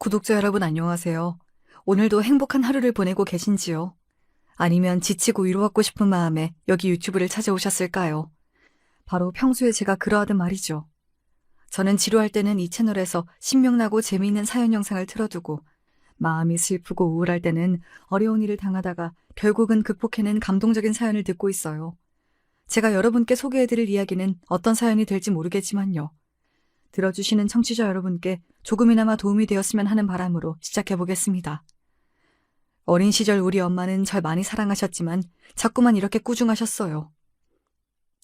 구독자 여러분 안녕하세요. 오늘도 행복한 하루를 보내고 계신지요? 아니면 지치고 위로받고 싶은 마음에 여기 유튜브를 찾아오셨을까요? 바로 평소에 제가 그러하던 말이죠. 저는 지루할 때는 이 채널에서 신명나고 재미있는 사연 영상을 틀어두고 마음이 슬프고 우울할 때는 어려운 일을 당하다가 결국은 극복해낸 감동적인 사연을 듣고 있어요. 제가 여러분께 소개해드릴 이야기는 어떤 사연이 될지 모르겠지만요. 들어주시는 청취자 여러분께 조금이나마 도움이 되었으면 하는 바람으로 시작해보겠습니다. 어린 시절 우리 엄마는 절 많이 사랑하셨지만 자꾸만 이렇게 꾸중하셨어요.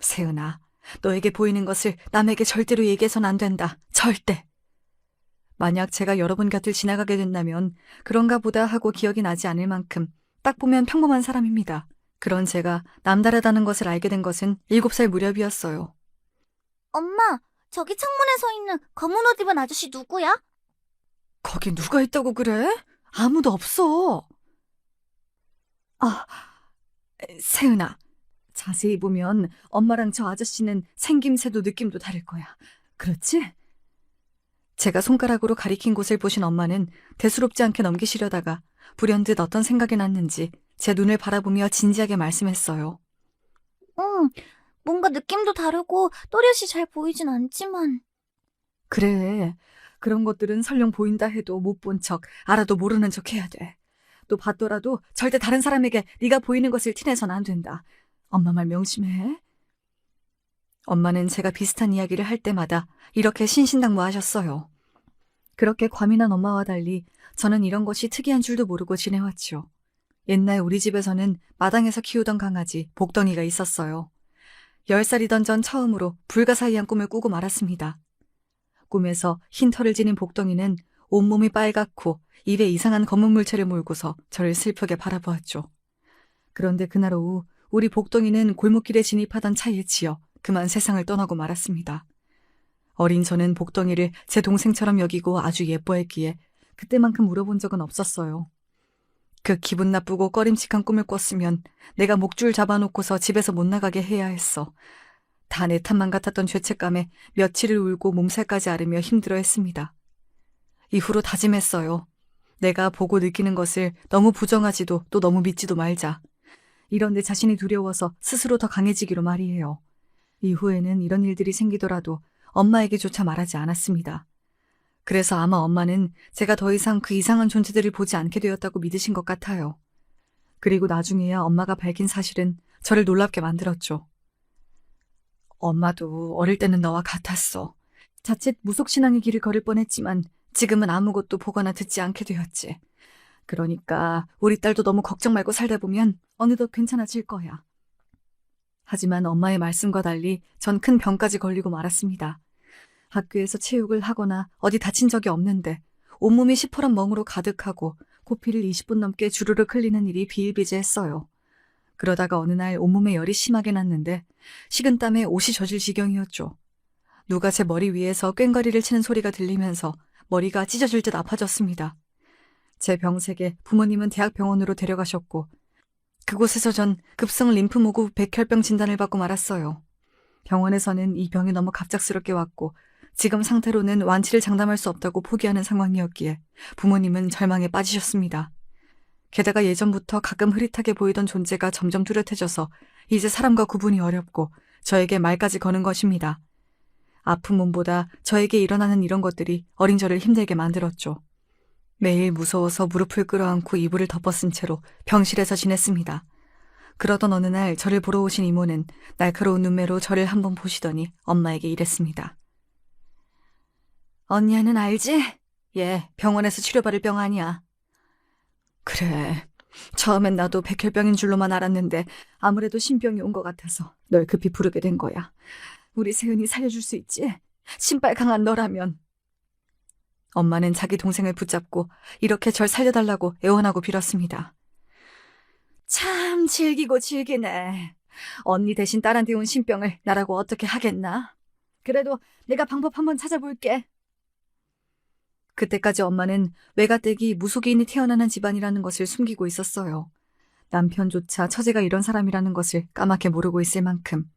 세은아, 너에게 보이는 것을 남에게 절대로 얘기해선 안 된다. 절대. 만약 제가 여러분 곁을 지나가게 된다면 그런가 보다 하고 기억이 나지 않을 만큼 딱 보면 평범한 사람입니다. 그런 제가 남다르다는 것을 알게 된 것은 7살 무렵이었어요. 엄마, 저기 창문에 서 있는 검은 옷 입은 아저씨 누구야? 거기 누가 있다고 그래? 아무도 없어. 아, 세은아. 자세히 보면 엄마랑 저 아저씨는 생김새도 느낌도 다를 거야. 그렇지? 제가 손가락으로 가리킨 곳을 보신 엄마는 대수롭지 않게 넘기시려다가 불현듯 어떤 생각이 났는지 제 눈을 바라보며 진지하게 말씀했어요. 응, 뭔가 느낌도 다르고 또렷이 잘 보이진 않지만. 그래. 그런 것들은 설령 보인다 해도 못 본 척, 알아도 모르는 척 해야 돼. 또 봤더라도 절대 다른 사람에게 네가 보이는 것을 티내선 안 된다. 엄마 말 명심해. 엄마는 제가 비슷한 이야기를 할 때마다 이렇게 신신당부하셨어요. 그렇게 과민한 엄마와 달리 저는 이런 것이 특이한 줄도 모르고 지내왔죠. 옛날 우리 집에서는 마당에서 키우던 강아지 복덩이가 있었어요. 10살이던 전 처음으로 불가사의한 꿈을 꾸고 말았습니다. 꿈에서 흰 털을 지닌 복덩이는 온몸이 빨갛고 입에 이상한 검은 물체를 물고서 저를 슬프게 바라보았죠. 그런데 그날 오후 우리 복덩이는 골목길에 진입하던 차에 치여 그만 세상을 떠나고 말았습니다. 어린 저는 복덩이를 제 동생처럼 여기고 아주 예뻐했기에 그때만큼 물어본 적은 없었어요. 그 기분 나쁘고 꺼림칙한 꿈을 꿨으면 내가 목줄 잡아놓고서 집에서 못 나가게 해야 했어. 다 내 탓만 같았던 죄책감에 며칠을 울고 몸살까지 앓으며 힘들어했습니다. 이후로 다짐했어요. 내가 보고 느끼는 것을 너무 부정하지도 또 너무 믿지도 말자. 이런 내 자신이 두려워서 스스로 더 강해지기로 말이에요. 이후에는 이런 일들이 생기더라도 엄마에게조차 말하지 않았습니다. 그래서 아마 엄마는 제가 더 이상 그 이상한 존재들을 보지 않게 되었다고 믿으신 것 같아요. 그리고 나중에야 엄마가 밝힌 사실은 저를 놀랍게 만들었죠. 엄마도 어릴 때는 너와 같았어. 자칫 무속신앙의 길을 걸을 뻔했지만 지금은 아무것도 보거나 듣지 않게 되었지. 그러니까 우리 딸도 너무 걱정 말고 살다 보면 어느덧 괜찮아질 거야. 하지만 엄마의 말씀과 달리 전 큰 병까지 걸리고 말았습니다. 학교에서 체육을 하거나 어디 다친 적이 없는데 온몸이 시퍼런 멍으로 가득하고 코피를 20분 넘게 주르륵 흘리는 일이 비일비재했어요. 그러다가 어느 날 온몸에 열이 심하게 났는데 식은땀에 옷이 젖을 지경이었죠. 누가 제 머리 위에서 꽹과리를 치는 소리가 들리면서 머리가 찢어질 듯 아파졌습니다. 제 병색에 부모님은 대학병원으로 데려가셨고 그곳에서 전 급성 림프모구 백혈병 진단을 받고 말았어요. 병원에서는 이 병이 너무 갑작스럽게 왔고 지금 상태로는 완치를 장담할 수 없다고 포기하는 상황이었기에 부모님은 절망에 빠지셨습니다. 게다가 예전부터 가끔 흐릿하게 보이던 존재가 점점 뚜렷해져서 이제 사람과 구분이 어렵고 저에게 말까지 거는 것입니다. 아픈 몸보다 저에게 일어나는 이런 것들이 어린 저를 힘들게 만들었죠. 매일 무서워서 무릎을 끌어안고 이불을 덮어쓴 채로 병실에서 지냈습니다. 그러던 어느 날 저를 보러 오신 이모는 날카로운 눈매로 저를 한번 보시더니 엄마에게 이랬습니다. 언니는 알지? 얘 병원에서 치료받을 병 아니야. 그래. 처음엔 나도 백혈병인 줄로만 알았는데 아무래도 신병이 온 것 같아서 널 급히 부르게 된 거야. 우리 세은이 살려줄 수 있지? 신발 강한 너라면. 엄마는 자기 동생을 붙잡고 이렇게 절 살려달라고 애원하고 빌었습니다. 참 질기고 질기네. 언니 대신 딸한테 온 신병을 나라고 어떻게 하겠나? 그래도 내가 방법 한번 찾아볼게. 그때까지 엄마는 외가댁이 무속인이 태어나는 집안이라는 것을 숨기고 있었어요. 남편조차 처제가 이런 사람이라는 것을 까맣게 모르고 있을 만큼.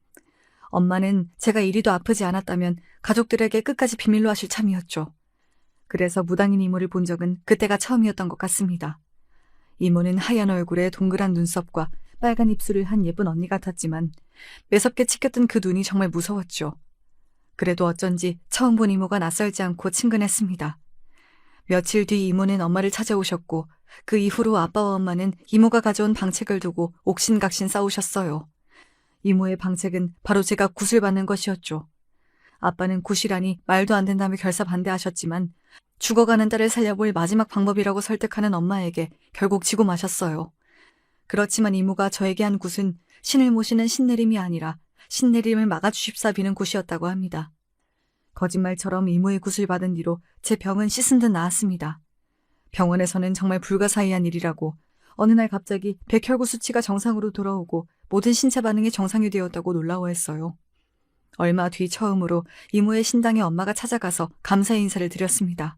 엄마는 제가 이리도 아프지 않았다면 가족들에게 끝까지 비밀로 하실 참이었죠. 그래서 무당인 이모를 본 적은 그때가 처음이었던 것 같습니다. 이모는 하얀 얼굴에 동그란 눈썹과 빨간 입술을 한 예쁜 언니 같았지만 매섭게 치켰던 그 눈이 정말 무서웠죠. 그래도 어쩐지 처음 본 이모가 낯설지 않고 친근했습니다. 며칠 뒤 이모는 엄마를 찾아오셨고 그 이후로 아빠와 엄마는 이모가 가져온 방책을 두고 옥신각신 싸우셨어요. 이모의 방책은 바로 제가 굿을 받는 것이었죠. 아빠는 굿이라니 말도 안 된다며 결사 반대하셨지만 죽어가는 딸을 살려볼 마지막 방법이라고 설득하는 엄마에게 결국 지고 마셨어요. 그렇지만 이모가 저에게 한 굿은 신을 모시는 신내림이 아니라 신내림을 막아주십사 비는 굿이었다고 합니다. 거짓말처럼 이모의 굿을 받은 뒤로 제 병은 씻은 듯 나았습니다. 병원에서는 정말 불가사의한 일이라고 어느 날 갑자기 백혈구 수치가 정상으로 돌아오고 모든 신체 반응이 정상이 되었다고 놀라워했어요. 얼마 뒤 처음으로 이모의 신당에 엄마가 찾아가서 감사의 인사를 드렸습니다.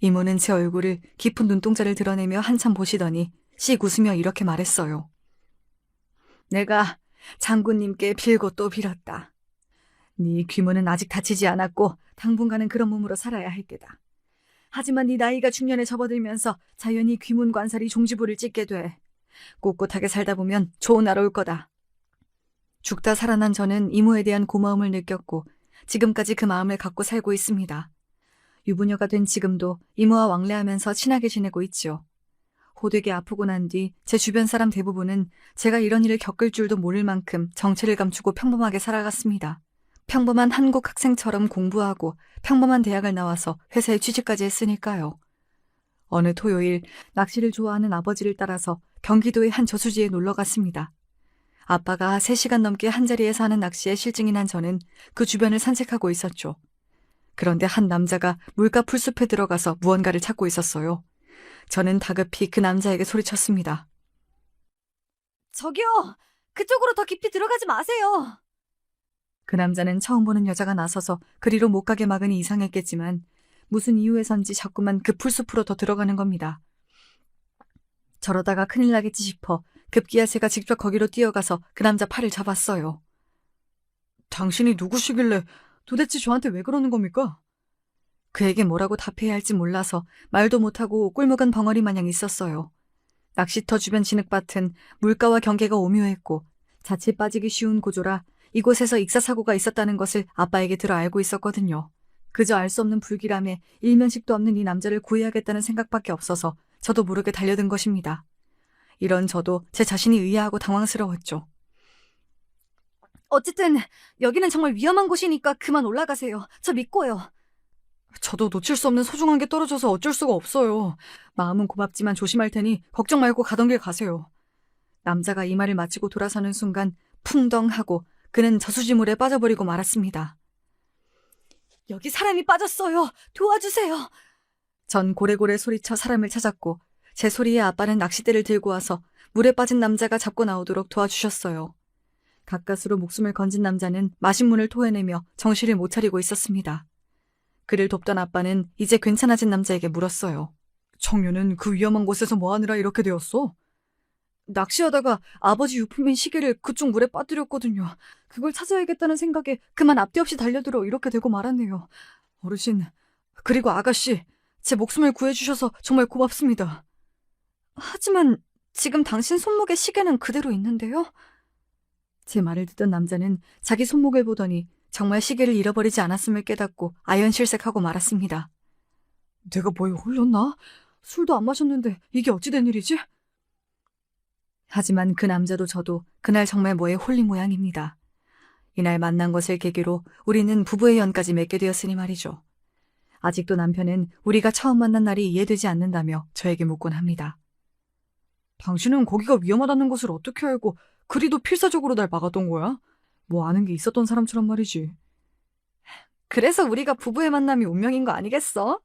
이모는 제 얼굴을 깊은 눈동자를 드러내며 한참 보시더니 씩 웃으며 이렇게 말했어요. 내가 장군님께 빌고 또 빌었다. 네 귀문은 아직 다치지 않았고 당분간은 그런 몸으로 살아야 할 게다. 하지만 네 나이가 중년에 접어들면서 자연히 귀문 관살이 종지부를 찍게 돼. 꿋꿋하게 살다 보면 좋은 날 올 거다. 죽다 살아난 저는 이모에 대한 고마움을 느꼈고 지금까지 그 마음을 갖고 살고 있습니다. 유부녀가 된 지금도 이모와 왕래하면서 친하게 지내고 있죠. 호되게 아프고 난 뒤 제 주변 사람 대부분은 제가 이런 일을 겪을 줄도 모를 만큼 정체를 감추고 평범하게 살아갔습니다. 평범한 한국 학생처럼 공부하고 평범한 대학을 나와서 회사에 취직까지 했으니까요. 어느 토요일 낚시를 좋아하는 아버지를 따라서 경기도의 한 저수지에 놀러 갔습니다. 아빠가 3시간 넘게 한자리에서 하는 낚시에 실증이 난 저는 그 주변을 산책하고 있었죠. 그런데 한 남자가 물가 풀숲에 들어가서 무언가를 찾고 있었어요. 저는 다급히 그 남자에게 소리쳤습니다. 저기요! 그쪽으로 더 깊이 들어가지 마세요! 그 남자는 처음 보는 여자가 나서서 그리로 못 가게 막으니 이상했겠지만 무슨 이유에선지 자꾸만 그 풀숲으로 더 들어가는 겁니다. 저러다가 큰일 나겠지 싶어 급기야 제가 직접 거기로 뛰어가서 그 남자 팔을 잡았어요. 당신이 누구시길래 도대체 저한테 왜 그러는 겁니까? 그에게 뭐라고 답해야 할지 몰라서 말도 못하고 꿀묵은 벙어리 마냥 있었어요. 낚시터 주변 진흙밭은 물가와 경계가 오묘했고 자칫 빠지기 쉬운 구조라 이곳에서 익사사고가 있었다는 것을 아빠에게 들어 알고 있었거든요. 그저 알 수 없는 불길함에 일면식도 없는 이 남자를 구해야겠다는 생각밖에 없어서 저도 모르게 달려든 것입니다. 이런 저도 제 자신이 의아하고 당황스러웠죠. 어쨌든 여기는 정말 위험한 곳이니까 그만 올라가세요. 저 믿고요. 저도 놓칠 수 없는 소중한 게 떨어져서 어쩔 수가 없어요. 마음은 고맙지만 조심할 테니 걱정 말고 가던 길 가세요. 남자가 이 말을 마치고 돌아서는 순간 풍덩하고 그는 저수지물에 빠져버리고 말았습니다. 여기 사람이 빠졌어요. 도와주세요. 전 고래고래 소리쳐 사람을 찾았고 제 소리에 아빠는 낚싯대를 들고 와서 물에 빠진 남자가 잡고 나오도록 도와주셨어요. 가까스로 목숨을 건진 남자는 마신문을 토해내며 정신을 못 차리고 있었습니다. 그를 돕던 아빠는 이제 괜찮아진 남자에게 물었어요. 청년은 그 위험한 곳에서 뭐하느라 이렇게 되었어? 낚시하다가 아버지 유품인 시계를 그쪽 물에 빠뜨렸거든요. 그걸 찾아야겠다는 생각에 그만 앞뒤 없이 달려들어 이렇게 되고 말았네요. 어르신, 그리고 아가씨, 제 목숨을 구해주셔서 정말 고맙습니다. 하지만 지금 당신 손목에 시계는 그대로 있는데요? 제 말을 듣던 남자는 자기 손목을 보더니 정말 시계를 잃어버리지 않았음을 깨닫고 아연실색하고 말았습니다. 내가 뭐에 홀렸나? 술도 안 마셨는데 이게 어찌 된 일이지? 하지만 그 남자도 저도 그날 정말 뭐에 홀린 모양입니다. 이날 만난 것을 계기로 우리는 부부의 연까지 맺게 되었으니 말이죠. 아직도 남편은 우리가 처음 만난 날이 이해되지 않는다며 저에게 묻곤 합니다. 당신은 거기가 위험하다는 것을 어떻게 알고 그리도 필사적으로 날 막았던 거야? 뭐 아는 게 있었던 사람처럼 말이지. 그래서 우리가 부부의 만남이 운명인 거 아니겠어?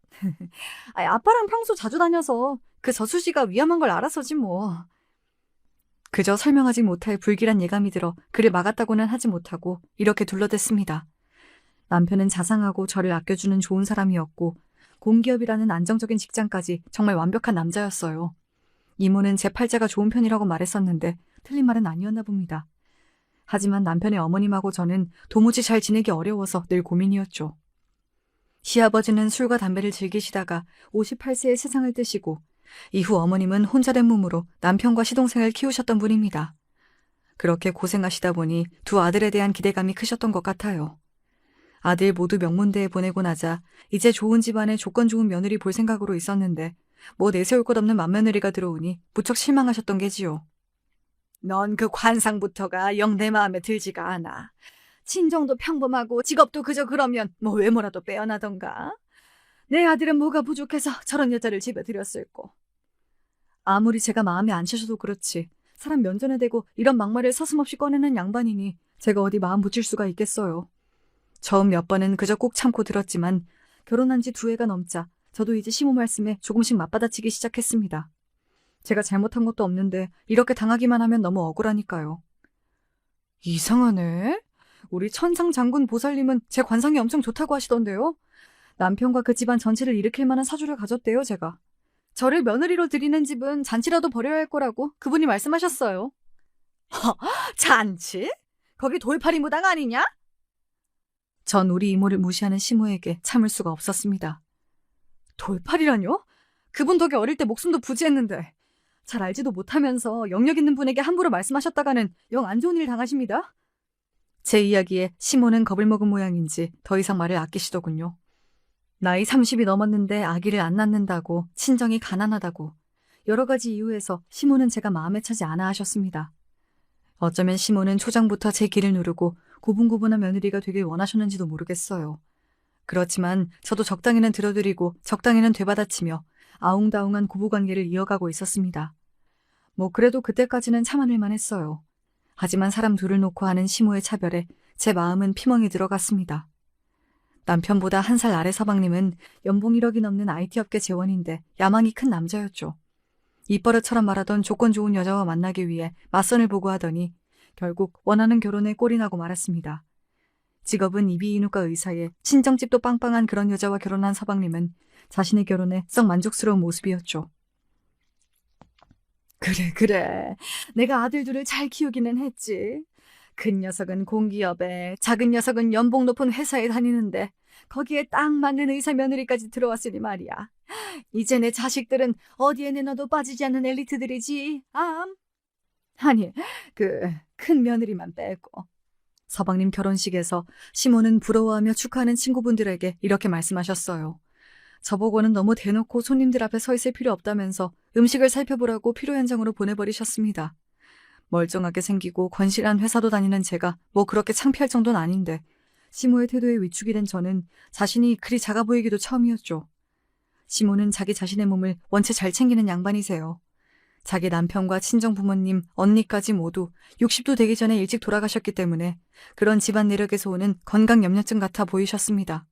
아빠랑 평소 자주 다녀서 그 저수지가 위험한 걸 알아서지 뭐. 그저 설명하지 못할 불길한 예감이 들어 그를 막았다고는 하지 못하고 이렇게 둘러댔습니다. 남편은 자상하고 저를 아껴주는 좋은 사람이었고 공기업이라는 안정적인 직장까지 정말 완벽한 남자였어요. 이모는 제 팔자가 좋은 편이라고 말했었는데 틀린 말은 아니었나 봅니다. 하지만 남편의 어머님하고 저는 도무지 잘 지내기 어려워서 늘 고민이었죠. 시아버지는 술과 담배를 즐기시다가 58세에 세상을 뜨시고 이후 어머님은 혼자 된 몸으로 남편과 시동생을 키우셨던 분입니다. 그렇게 고생하시다 보니 두 아들에 대한 기대감이 크셨던 것 같아요. 아들 모두 명문대에 보내고 나자 이제 좋은 집안에 조건 좋은 며느리 볼 생각으로 있었는데 뭐 내세울 것 없는 맏며느리가 들어오니 무척 실망하셨던 게지요. 넌 그 관상부터가 영 내 마음에 들지가 않아. 친정도 평범하고 직업도 그저 그러면 뭐 외모라도 빼어나던가. 내 아들은 뭐가 부족해서 저런 여자를 집에 들였을꼬. 아무리 제가 마음에 안 차셔도 그렇지 사람 면전에 대고 이런 막말을 서슴없이 꺼내는 양반이니 제가 어디 마음 붙일 수가 있겠어요. 처음 몇 번은 그저 꾹 참고 들었지만 결혼한 지 2해가 넘자 저도 이제 시모 말씀에 조금씩 맞받아치기 시작했습니다. 제가 잘못한 것도 없는데 이렇게 당하기만 하면 너무 억울하니까요. 이상하네. 우리 천상장군 보살님은 제 관상이 엄청 좋다고 하시던데요. 남편과 그 집안 전체를 일으킬 만한 사주를 가졌대요, 제가. 저를 며느리로 드리는 집은 잔치라도 벌여야 할 거라고 그분이 말씀하셨어요. 잔치? 거기 돌팔이 무당 아니냐? 전 우리 이모를 무시하는 시모에게 참을 수가 없었습니다. 돌팔이라뇨? 그분 덕에 어릴 때 목숨도 부지했는데 잘 알지도 못하면서 영역 있는 분에게 함부로 말씀하셨다가는 영 안 좋은 일 당하십니다. 제 이야기에 시모는 겁을 먹은 모양인지 더 이상 말을 아끼시더군요. 나이 30이 넘었는데 아기를 안 낳는다고, 친정이 가난하다고 여러 가지 이유에서 시모는 제가 마음에 차지 않아 하셨습니다. 어쩌면 시모는 초장부터 제 길을 누르고 고분고분한 며느리가 되길 원하셨는지도 모르겠어요. 그렇지만 저도 적당히는 들어드리고 적당히는 되받아치며 아웅다웅한 고부관계를 이어가고 있었습니다. 뭐 그래도 그때까지는 참아낼만 했어요. 하지만 사람 둘을 놓고 하는 시모의 차별에 제 마음은 피멍이 들어갔습니다. 남편보다 1살 아래 서방님은 연봉 1억이 넘는 IT 업계 재원인데 야망이 큰 남자였죠. 입버릇처럼 말하던 조건 좋은 여자와 만나기 위해 맞선을 보고 하더니 결국 원하는 결혼에 꼴이 나고 말았습니다. 직업은 이비인후과 의사에 친정집도 빵빵한 그런 여자와 결혼한 서방님은 자신의 결혼에 썩 만족스러운 모습이었죠. 그래. 내가 아들 둘을 잘 키우기는 했지. 큰 녀석은 공기업에, 작은 녀석은 연봉 높은 회사에 다니는데 거기에 딱 맞는 의사 며느리까지 들어왔으니 말이야. 이제 내 자식들은 어디에 내놔도 빠지지 않는 엘리트들이지. 아니, 큰 며느리만 빼고. 서방님 결혼식에서 시모는 부러워하며 축하하는 친구분들에게 이렇게 말씀하셨어요. 저보고는 너무 대놓고 손님들 앞에 서 있을 필요 없다면서 음식을 살펴보라고 필요 현장으로 보내버리셨습니다. 멀쩡하게 생기고 건실한 회사도 다니는 제가 뭐 그렇게 창피할 정도는 아닌데 시모의 태도에 위축이 된 저는 자신이 그리 작아 보이기도 처음이었죠. 시모는 자기 자신의 몸을 원체 잘 챙기는 양반이세요. 자기 남편과 친정 부모님, 언니까지 모두 60도 되기 전에 일찍 돌아가셨기 때문에 그런 집안 내력에서 오는 건강 염려증 같아 보이셨습니다.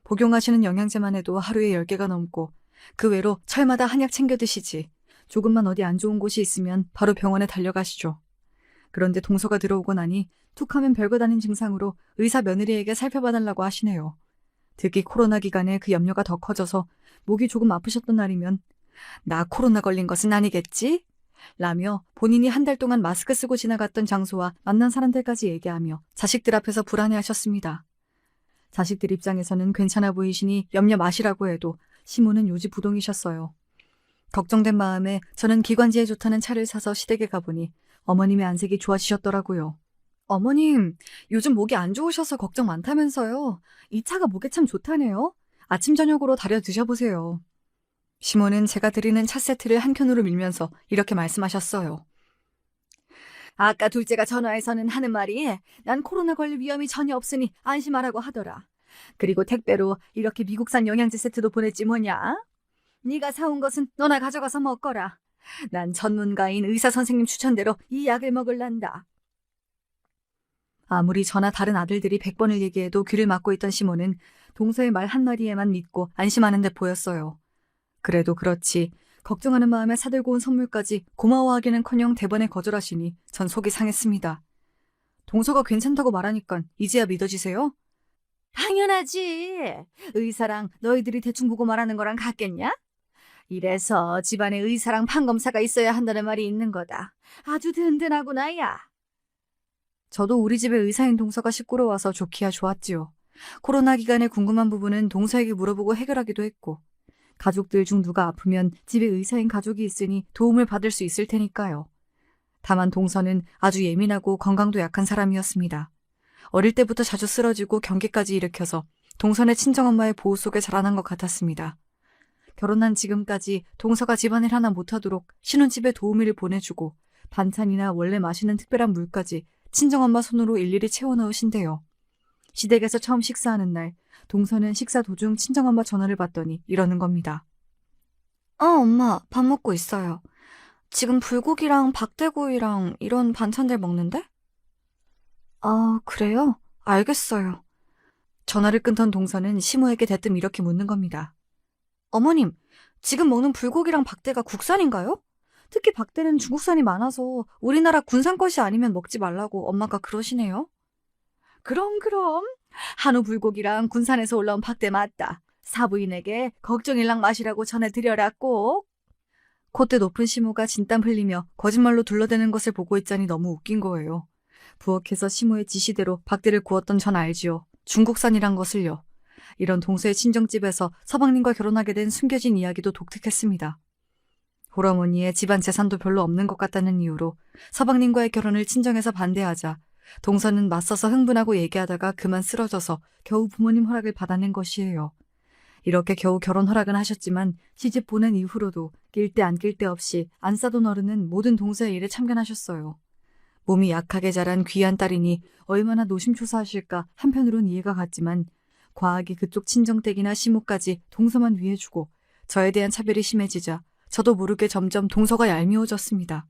복용하시는 영양제만 해도 하루에 10개가 넘고 그 외로 철마다 한약 챙겨 드시지 조금만 어디 안 좋은 곳이 있으면 바로 병원에 달려가시죠. 그런데 동서가 들어오고 나니 툭하면 별것 아닌 증상으로 의사 며느리에게 살펴봐달라고 하시네요. 특히 코로나 기간에 그 염려가 더 커져서 목이 조금 아프셨던 날이면 나 코로나 걸린 것은 아니겠지? 라며 본인이 1달 동안 마스크 쓰고 지나갔던 장소와 만난 사람들까지 얘기하며 자식들 앞에서 불안해하셨습니다. 자식들 입장에서는 괜찮아 보이시니 염려 마시라고 해도 시모는 요지부동이셨어요. 걱정된 마음에 저는 기관지에 좋다는 차를 사서 시댁에 가보니 어머님의 안색이 좋아지셨더라고요. 어머님, 요즘 목이 안 좋으셔서 걱정 많다면서요. 이 차가 목에 참 좋다네요. 아침 저녁으로 달여 드셔보세요. 시모는 제가 드리는 차 세트를 한 켠으로 밀면서 이렇게 말씀하셨어요. 아까 둘째가 전화해서는 하는 말이 난 코로나 걸릴 위험이 전혀 없으니 안심하라고 하더라. 그리고 택배로 이렇게 미국산 영양제 세트도 보냈지 뭐냐. 네가 사온 것은 너나 가져가서 먹거라. 난 전문가인 의사 선생님 추천대로 이 약을 먹을란다. 아무리 저나 다른 아들들이 100번을 얘기해도 귀를 막고 있던 시모는 동서의 말 한마디에만 믿고 안심하는 듯 보였어요. 그래도 그렇지 걱정하는 마음에 사들고 온 선물까지 고마워하기는커녕 대번에 거절하시니 전 속이 상했습니다. 동서가 괜찮다고 말하니까 이제야 믿어지세요? 당연하지. 의사랑 너희들이 대충 보고 말하는 거랑 같겠냐? 이래서 집안에 의사랑 판검사가 있어야 한다는 말이 있는 거다. 아주 든든하구나, 야. 저도 우리 집에 의사인 동서가 시꾸러워서 좋기야 좋았지요. 코로나 기간에 궁금한 부분은 동서에게 물어보고 해결하기도 했고, 가족들 중 누가 아프면 집에 의사인 가족이 있으니 도움을 받을 수 있을 테니까요. 다만 동서는 아주 예민하고 건강도 약한 사람이었습니다. 어릴 때부터 자주 쓰러지고 경계까지 일으켜서 동선의 친정엄마의 보호 속에 자라난 것 같았습니다. 결혼한 지금까지 동서가 집안일 하나 못하도록 신혼집에 도우미를 보내주고 반찬이나 원래 마시는 특별한 물까지 친정엄마 손으로 일일이 채워넣으신대요. 시댁에서 처음 식사하는 날, 동서는 식사 도중 친정엄마 전화를 받더니 이러는 겁니다. 엄마, 밥 먹고 있어요. 지금 불고기랑 박대구이랑 이런 반찬들 먹는데? 아, 그래요? 알겠어요. 전화를 끊던 동서는 시모에게 대뜸 이렇게 묻는 겁니다. 어머님, 지금 먹는 불고기랑 박대가 국산인가요? 특히 박대는 중국산이 많아서 우리나라 군산 것이 아니면 먹지 말라고 엄마가 그러시네요. 그럼. 한우 불고기랑 군산에서 올라온 박대 맞다. 사부인에게 걱정일랑 마시라고 전해드려라 꼭. 콧대 높은 시모가 진땀 흘리며 거짓말로 둘러대는 것을 보고 있자니 너무 웃긴 거예요. 부엌에서 시모의 지시대로 박대를 구웠던 전 알지요. 중국산이란 것을요. 이런 동서의 친정집에서 서방님과 결혼하게 된 숨겨진 이야기도 독특했습니다. 홀어머니의 집안 재산도 별로 없는 것 같다는 이유로 서방님과의 결혼을 친정에서 반대하자 동서는 맞서서 흥분하고 얘기하다가 그만 쓰러져서 겨우 부모님 허락을 받아낸 것이에요. 이렇게 겨우 결혼 허락은 하셨지만 시집 보낸 이후로도 낄 때 안 낄 때 없이 안 싸돈 어른은 모든 동서의 일에 참견하셨어요. 몸이 약하게 자란 귀한 딸이니 얼마나 노심초사하실까 한편으론 이해가 갔지만 과하게 그쪽 친정댁이나 시모까지 동서만 위해주고 저에 대한 차별이 심해지자 저도 모르게 점점 동서가 얄미워졌습니다.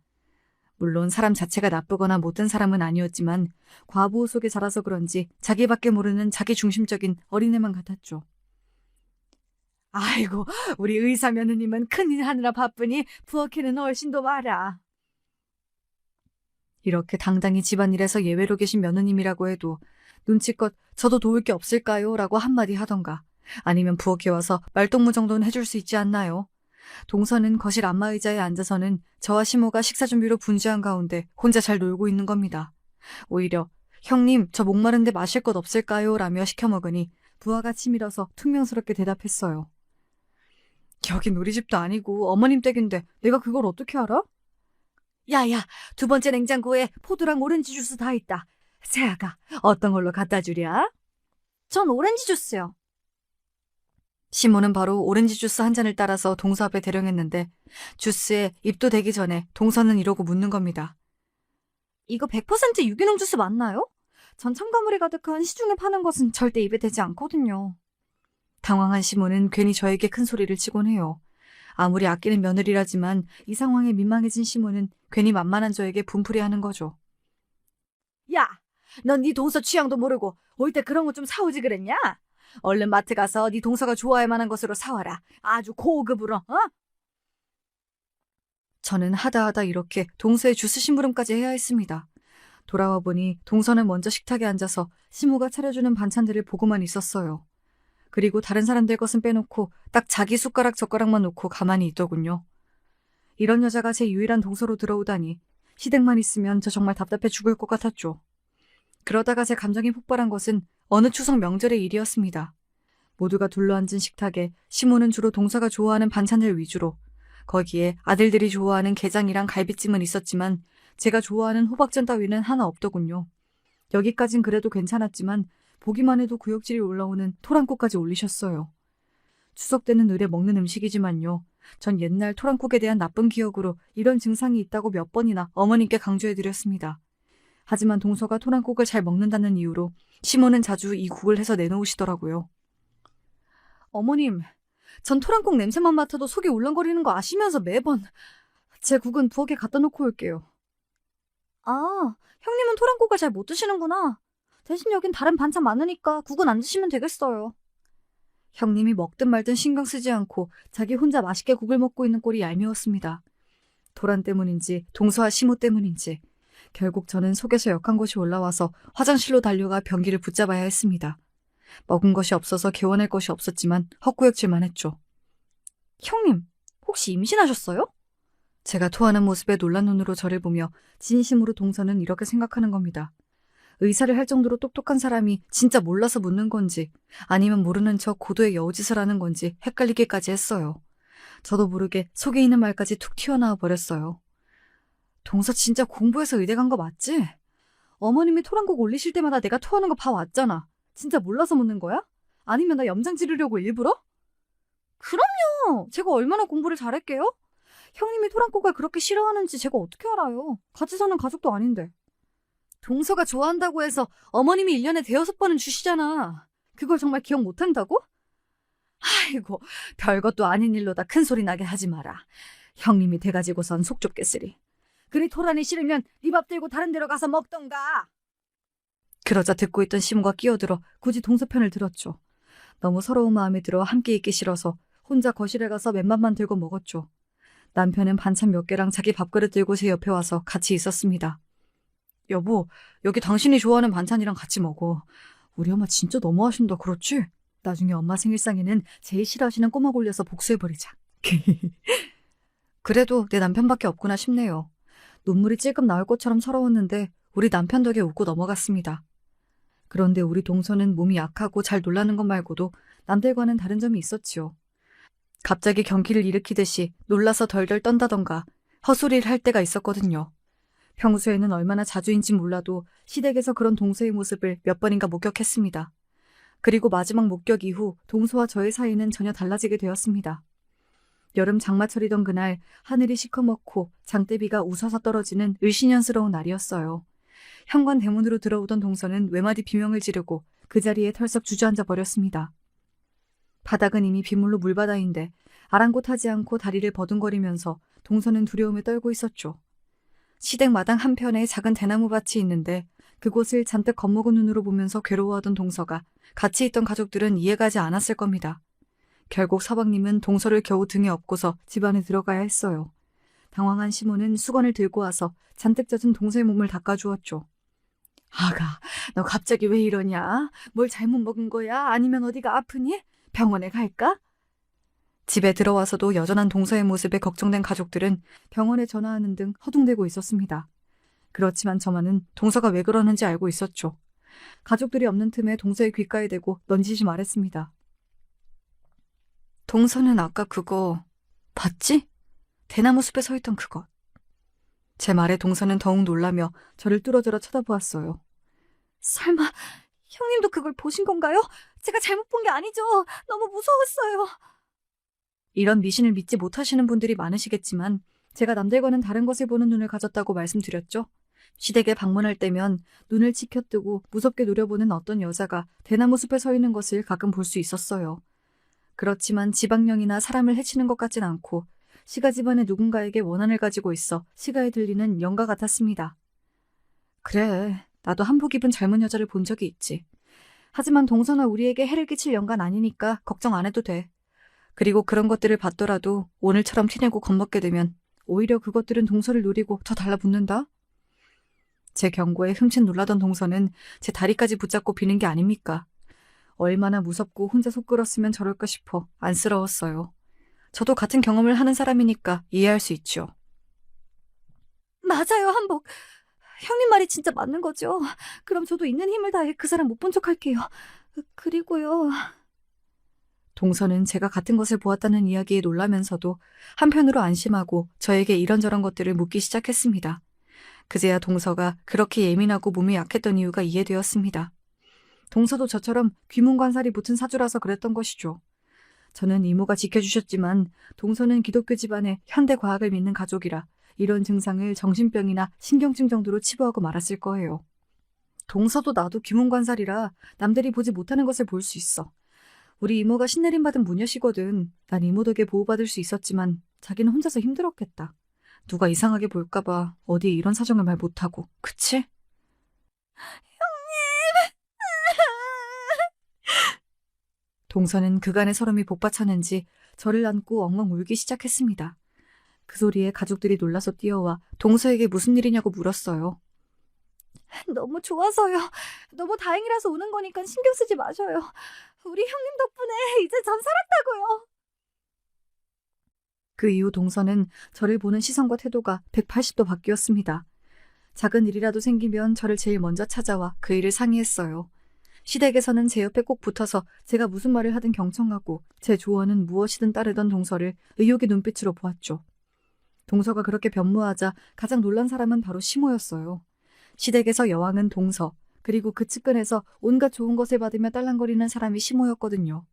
물론 사람 자체가 나쁘거나 못된 사람은 아니었지만 과보호 속에 자라서 그런지 자기밖에 모르는 자기 중심적인 어린애만 같았죠. 아이고, 우리 의사 며느님은 큰일 하느라 바쁘니 부엌에는 얼씬도 마라. 이렇게 당당히 집안일에서 예외로 계신 며느님이라고 해도 눈치껏 저도 도울 게 없을까요? 라고 한마디 하던가 아니면 부엌에 와서 말동무 정도는 해줄 수 있지 않나요? 동서는 거실 안마의자에 앉아서는 저와 시모가 식사 준비로 분주한 가운데 혼자 잘 놀고 있는 겁니다. 오히려 형님 저 목마른데 마실 것 없을까요? 라며 시켜 먹으니 부하가 치밀어서 퉁명스럽게 대답했어요. 여긴 우리 집도 아니고 어머님 댁인데 내가 그걸 어떻게 알아? 야야, 두 번째 냉장고에 포도랑 오렌지 주스 다 있다. 세아가 어떤 걸로 갖다 주랴? 전 오렌지 주스요. 시모는 바로 오렌지 주스 한 잔을 따라서 동서 앞에 대령했는데 주스에 입도 대기 전에 동서는 이러고 묻는 겁니다. 이거 100% 유기농 주스 맞나요? 전 첨가물이 가득한 시중에 파는 것은 절대 입에 대지 않거든요. 당황한 시모는 괜히 저에게 큰 소리를 치곤 해요. 아무리 아끼는 며느리라지만 이 상황에 민망해진 시모는 괜히 만만한 저에게 분풀이하는 거죠. 야, 넌 네 동서 취향도 모르고 올 때 그런 거 좀 사오지 그랬냐? 얼른 마트 가서 네 동서가 좋아할 만한 것으로 사와라. 아주 고급으로, 어? 저는 하다하다 이렇게 동서의 주스 심부름까지 해야 했습니다. 돌아와 보니 동서는 먼저 식탁에 앉아서 시모가 차려주는 반찬들을 보고만 있었어요. 그리고 다른 사람들 것은 빼놓고 딱 자기 숟가락 젓가락만 놓고 가만히 있더군요. 이런 여자가 제 유일한 동서로 들어오다니 시댁만 있으면 저 정말 답답해 죽을 것 같았죠. 그러다가 제 감정이 폭발한 것은 어느 추석 명절의 일이었습니다. 모두가 둘러앉은 식탁에 시모는 주로 동서가 좋아하는 반찬들 위주로 거기에 아들들이 좋아하는 게장이랑 갈비찜은 있었지만 제가 좋아하는 호박전 따위는 하나 없더군요. 여기까진 그래도 괜찮았지만 보기만 해도 구역질이 올라오는 토랑국까지 올리셨어요. 추석 때는 의뢰 먹는 음식이지만요. 전 옛날 토랑국에 대한 나쁜 기억으로 이런 증상이 있다고 몇 번이나 어머님께 강조해드렸습니다. 하지만 동서가 토랑국을 잘 먹는다는 이유로 시모는 자주 이 국을 해서 내놓으시더라고요. 어머님, 전 토랑국 냄새만 맡아도 속이 울렁거리는 거 아시면서 매번 제 국은 부엌에 갖다 놓고 올게요. 아, 형님은 토랑국을 잘 못 드시는구나. 대신 여긴 다른 반찬 많으니까 국은 안 드시면 되겠어요. 형님이 먹든 말든 신경 쓰지 않고 자기 혼자 맛있게 국을 먹고 있는 꼴이 얄미웠습니다. 도란 때문인지 동서와 시모 때문인지 결국 저는 속에서 역한 것이 올라와서 화장실로 달려가 변기를 붙잡아야 했습니다. 먹은 것이 없어서 개원할 것이 없었지만 헛구역질만 했죠. 형님, 혹시 임신하셨어요? 제가 토하는 모습에 놀란 눈으로 저를 보며 진심으로 동서는 이렇게 생각하는 겁니다. 의사를 할 정도로 똑똑한 사람이 진짜 몰라서 묻는 건지 아니면 모르는 척 고도의 여우짓을 하는 건지 헷갈리기까지 했어요. 저도 모르게 속에 있는 말까지 툭 튀어나와 버렸어요. 동서 진짜 공부해서 의대 간 거 맞지? 어머님이 토랑국 올리실 때마다 내가 토하는 거 봐왔잖아. 진짜 몰라서 묻는 거야? 아니면 나 염장 지르려고 일부러? 그럼요. 제가 얼마나 공부를 잘할게요? 형님이 토랑국을 그렇게 싫어하는지 제가 어떻게 알아요? 같이 사는 가족도 아닌데. 동서가 좋아한다고 해서 어머님이 1년에 대여섯 번은 주시잖아. 그걸 정말 기억 못한다고? 아이고, 별것도 아닌 일로다 큰 소리 나게 하지 마라. 형님이 돼가지고선 속 좁겠으리. 그리 토란이 싫으면 네 밥 들고 다른 데로 가서 먹던가. 그러자 듣고 있던 시모가 끼어들어 굳이 동서 편을 들었죠. 너무 서러운 마음이 들어 함께 있기 싫어서 혼자 거실에 가서 맨밥만 들고 먹었죠. 남편은 반찬 몇 개랑 자기 밥그릇 들고 제 옆에 와서 같이 있었습니다. 여보, 여기 당신이 좋아하는 반찬이랑 같이 먹어. 우리 엄마 진짜 너무하신다, 그렇지? 나중에 엄마 생일상에는 제일 싫어하시는 꼬막 올려서 복수해버리자. 그래도 내 남편밖에 없구나 싶네요. 눈물이 찔끔 나올 것처럼 서러웠는데 우리 남편 덕에 웃고 넘어갔습니다. 그런데 우리 동서는 몸이 약하고 잘 놀라는 것 말고도 남들과는 다른 점이 있었지요. 갑자기 경기를 일으키듯이 놀라서 덜덜 떤다던가 헛소리를 할 때가 있었거든요. 평소에는 얼마나 자주인지 몰라도 시댁에서 그런 동서의 모습을 몇 번인가 목격했습니다. 그리고 마지막 목격 이후 동서와 저의 사이는 전혀 달라지게 되었습니다. 여름 장마철이던 그날 하늘이 시커멓고 장대비가 우서서 떨어지는 을씨년스러운 날이었어요. 현관 대문으로 들어오던 동서는 외마디 비명을 지르고 그 자리에 털썩 주저앉아 버렸습니다. 바닥은 이미 빗물로 물바다인데 아랑곳하지 않고 다리를 버둥거리면서 동서는 두려움에 떨고 있었죠. 시댁 마당 한편에 작은 대나무밭이 있는데 그곳을 잔뜩 겁먹은 눈으로 보면서 괴로워하던 동서가 같이 있던 가족들은 이해가지 않았을 겁니다. 결국 서방님은 동서를 겨우 등에 업고서 집 안에 들어가야 했어요. 당황한 시모는 수건을 들고 와서 잔뜩 젖은 동서의 몸을 닦아주었죠. 아가, 너 갑자기 왜 이러냐? 뭘 잘못 먹은 거야? 아니면 어디가 아프니? 병원에 갈까? 집에 들어와서도 여전한 동서의 모습에 걱정된 가족들은 병원에 전화하는 등 허둥대고 있었습니다. 그렇지만 저만은 동서가 왜 그러는지 알고 있었죠. 가족들이 없는 틈에 동서의 귓가에 대고 넌지시 말했습니다. 동서는 아까 그거 봤지? 대나무 숲에 서 있던 그것. 제 말에 동서는 더욱 놀라며 저를 뚫어져라 쳐다보았어요. 설마 형님도 그걸 보신 건가요? 제가 잘못 본 게 아니죠. 너무 무서웠어요. 이런 미신을 믿지 못하시는 분들이 많으시겠지만 제가 남들과는 다른 것을 보는 눈을 가졌다고 말씀드렸죠. 시댁에 방문할 때면 눈을 치켜뜨고 무섭게 노려보는 어떤 여자가 대나무 숲에 서 있는 것을 가끔 볼 수 있었어요. 그렇지만 지방령이나 사람을 해치는 것 같진 않고 시가 집안의 누군가에게 원한을 가지고 있어 시가에 들리는 영가 같았습니다. 그래, 나도 한복 입은 젊은 여자를 본 적이 있지. 하지만 동서나 우리에게 해를 끼칠 영가는 아니니까 걱정 안 해도 돼. 그리고 그런 것들을 봤더라도 오늘처럼 티내고 겁먹게 되면 오히려 그것들은 동서를 노리고 더 달라붙는다. 제 경고에 흠칫 놀라던 동서는 제 다리까지 붙잡고 비는 게 아닙니까? 얼마나 무섭고 혼자 속 끓었으면 저럴까 싶어 안쓰러웠어요. 저도 같은 경험을 하는 사람이니까 이해할 수 있죠. 맞아요, 한복. 형님 말이 진짜 맞는 거죠. 그럼 저도 있는 힘을 다해 그 사람 못 본 척 할게요. 그리고요. 동서는 제가 같은 것을 보았다는 이야기에 놀라면서도 한편으로 안심하고 저에게 이런저런 것들을 묻기 시작했습니다. 그제야 동서가 그렇게 예민하고 몸이 약했던 이유가 이해되었습니다. 동서도 저처럼 귀문관살이 붙은 사주라서 그랬던 것이죠. 저는 이모가 지켜주셨지만 동서는 기독교 집안에 현대 과학을 믿는 가족이라 이런 증상을 정신병이나 신경증 정도로 치부하고 말았을 거예요. 동서도 나도 귀문관살이라 남들이 보지 못하는 것을 볼 수 있어. 우리 이모가 신내림받은 무녀시거든. 난 이모 덕에 보호받을 수 있었지만 자기는 혼자서 힘들었겠다. 누가 이상하게 볼까봐 어디에 이런 사정을 말 못하고. 그치? 동서는 그간의 서름이 복받쳤는지 저를 안고 엉엉 울기 시작했습니다. 그 소리에 가족들이 놀라서 뛰어와 동서에게 무슨 일이냐고 물었어요. 너무 좋아서요. 너무 다행이라서 우는 거니까 신경 쓰지 마셔요. 우리 형님 덕분에 이제 전 살았다고요. 그 이후 동서는 저를 보는 시선과 태도가 180도 바뀌었습니다. 작은 일이라도 생기면 저를 제일 먼저 찾아와 그 일을 상의했어요. 시댁에서는 제 옆에 꼭 붙어서 제가 무슨 말을 하든 경청하고 제 조언은 무엇이든 따르던 동서를 의욕의 눈빛으로 보았죠. 동서가 그렇게 변모하자 가장 놀란 사람은 바로 시모였어요. 시댁에서 여왕은 동서, 그리고 그 측근에서 온갖 좋은 것을 받으며 딸랑거리는 사람이 시모였거든요.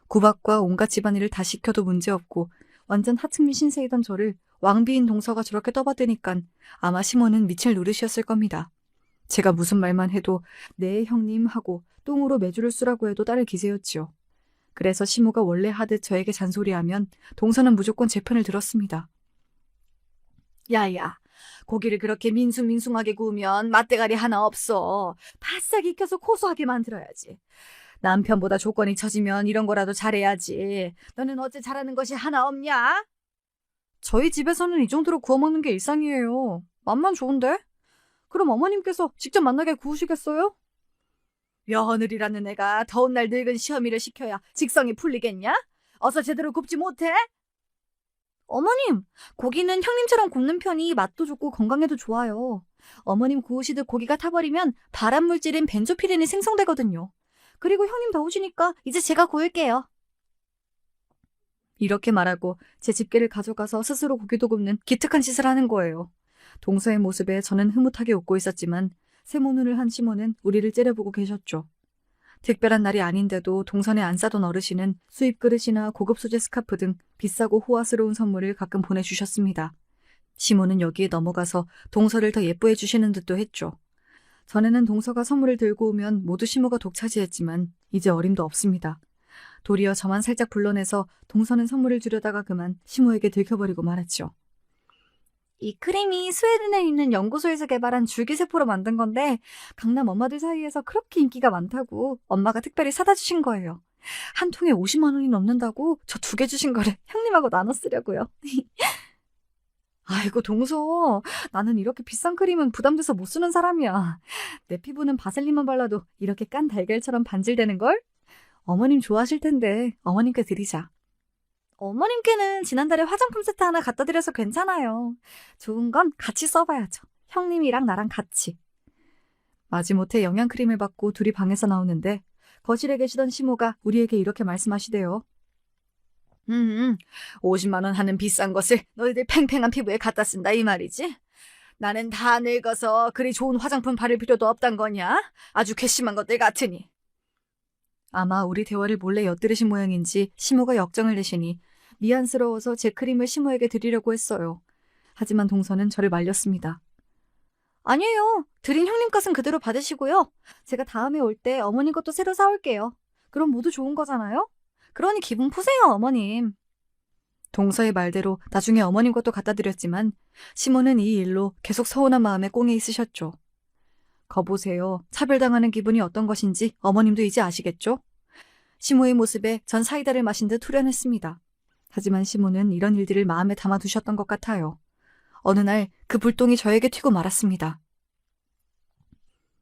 구박과 온갖 집안일을 다 시켜도 문제없고 완전 하층민 신세이던 저를 왕비인 동서가 저렇게 떠받드니깐 아마 시모는 미칠 노릇이었을 겁니다. 제가 무슨 말만 해도 네 형님 하고 똥으로 매주를 쓰라고 해도 따를 기세였지요. 그래서 시모가 원래 하듯 저에게 잔소리하면 동서는 무조건 제 편을 들었습니다. 야야, 고기를 그렇게 민숭민숭하게 구우면 맛대가리 하나 없어. 바싹 익혀서 고소하게 만들어야지. 남편보다 조건이 처지면 이런 거라도 잘해야지. 너는 어째 잘하는 것이 하나 없냐? 저희 집에서는 이 정도로 구워 먹는 게 일상이에요. 맛만 좋은데? 그럼 어머님께서 직접 만나게 구우시겠어요? 며느리라는 애가 더운 날 늙은 시어미를 시켜야 직성이 풀리겠냐? 어서 제대로 굽지 못해? 어머님, 고기는 형님처럼 굽는 편이 맛도 좋고 건강에도 좋아요. 어머님 구우시듯 고기가 타버리면 발암물질인 벤조피렌이 생성되거든요. 그리고 형님 더우시니까 이제 제가 구울게요. 이렇게 말하고 제 집게를 가져가서 스스로 고기도 굽는 기특한 짓을 하는 거예요. 동서의 모습에 저는 흐뭇하게 웃고 있었지만 세모눈을 한 시모는 우리를 째려보고 계셨죠. 특별한 날이 아닌데도 동선에 안 싸던 어르신은 수입 그릇이나 고급 소재 스카프 등 비싸고 호화스러운 선물을 가끔 보내주셨습니다. 시모는 여기에 넘어가서 동서를 더 예뻐해 주시는 듯도 했죠. 전에는 동서가 선물을 들고 오면 모두 시모가 독차지했지만 이제 어림도 없습니다. 도리어 저만 살짝 불러내서 동서는 선물을 주려다가 그만 시모에게 들켜버리고 말았죠. 이 크림이 스웨덴에 있는 연구소에서 개발한 줄기세포로 만든 건데 강남 엄마들 사이에서 그렇게 인기가 많다고 엄마가 특별히 사다 주신 거예요. 한 통에 50만 원이 넘는다고 저 2개 주신 거를 형님하고 나눠 쓰려고요. 아이고 동서, 나는 이렇게 비싼 크림은 부담돼서 못 쓰는 사람이야. 내 피부는 바셀린만 발라도 이렇게 깐 달걀처럼 반질되는걸? 어머님 좋아하실 텐데 어머님께 드리자. 어머님께는 지난달에 화장품 세트 하나 갖다 드려서 괜찮아요. 좋은 건 같이 써봐야죠. 형님이랑 나랑 같이. 마지못해 영양크림을 받고 둘이 방에서 나오는데 거실에 계시던 시모가 우리에게 이렇게 말씀하시대요. 50만 원 하는 비싼 것을 너희들 팽팽한 피부에 갖다 쓴다 이 말이지? 나는 다 늙어서 그리 좋은 화장품 바를 필요도 없단 거냐? 아주 괘씸한 것들 같으니. 아마 우리 대화를 몰래 엿들으신 모양인지 시모가 역정을 내시니 미안스러워서 제 크림을 시모에게 드리려고 했어요. 하지만 동서는 저를 말렸습니다. 아니에요. 드린 형님 것은 그대로 받으시고요. 제가 다음에 올 때 어머님 것도 새로 사올게요. 그럼 모두 좋은 거잖아요? 그러니 기분 푸세요, 어머님. 동서의 말대로 나중에 어머님 것도 갖다 드렸지만 시모는 이 일로 계속 서운한 마음에 꽁에 있으셨죠. 거보세요. 차별당하는 기분이 어떤 것인지 어머님도 이제 아시겠죠? 시모의 모습에 전 사이다를 마신 듯 후련했습니다. 하지만 시모는 이런 일들을 마음에 담아두셨던 것 같아요. 어느 날 그 불똥이 저에게 튀고 말았습니다.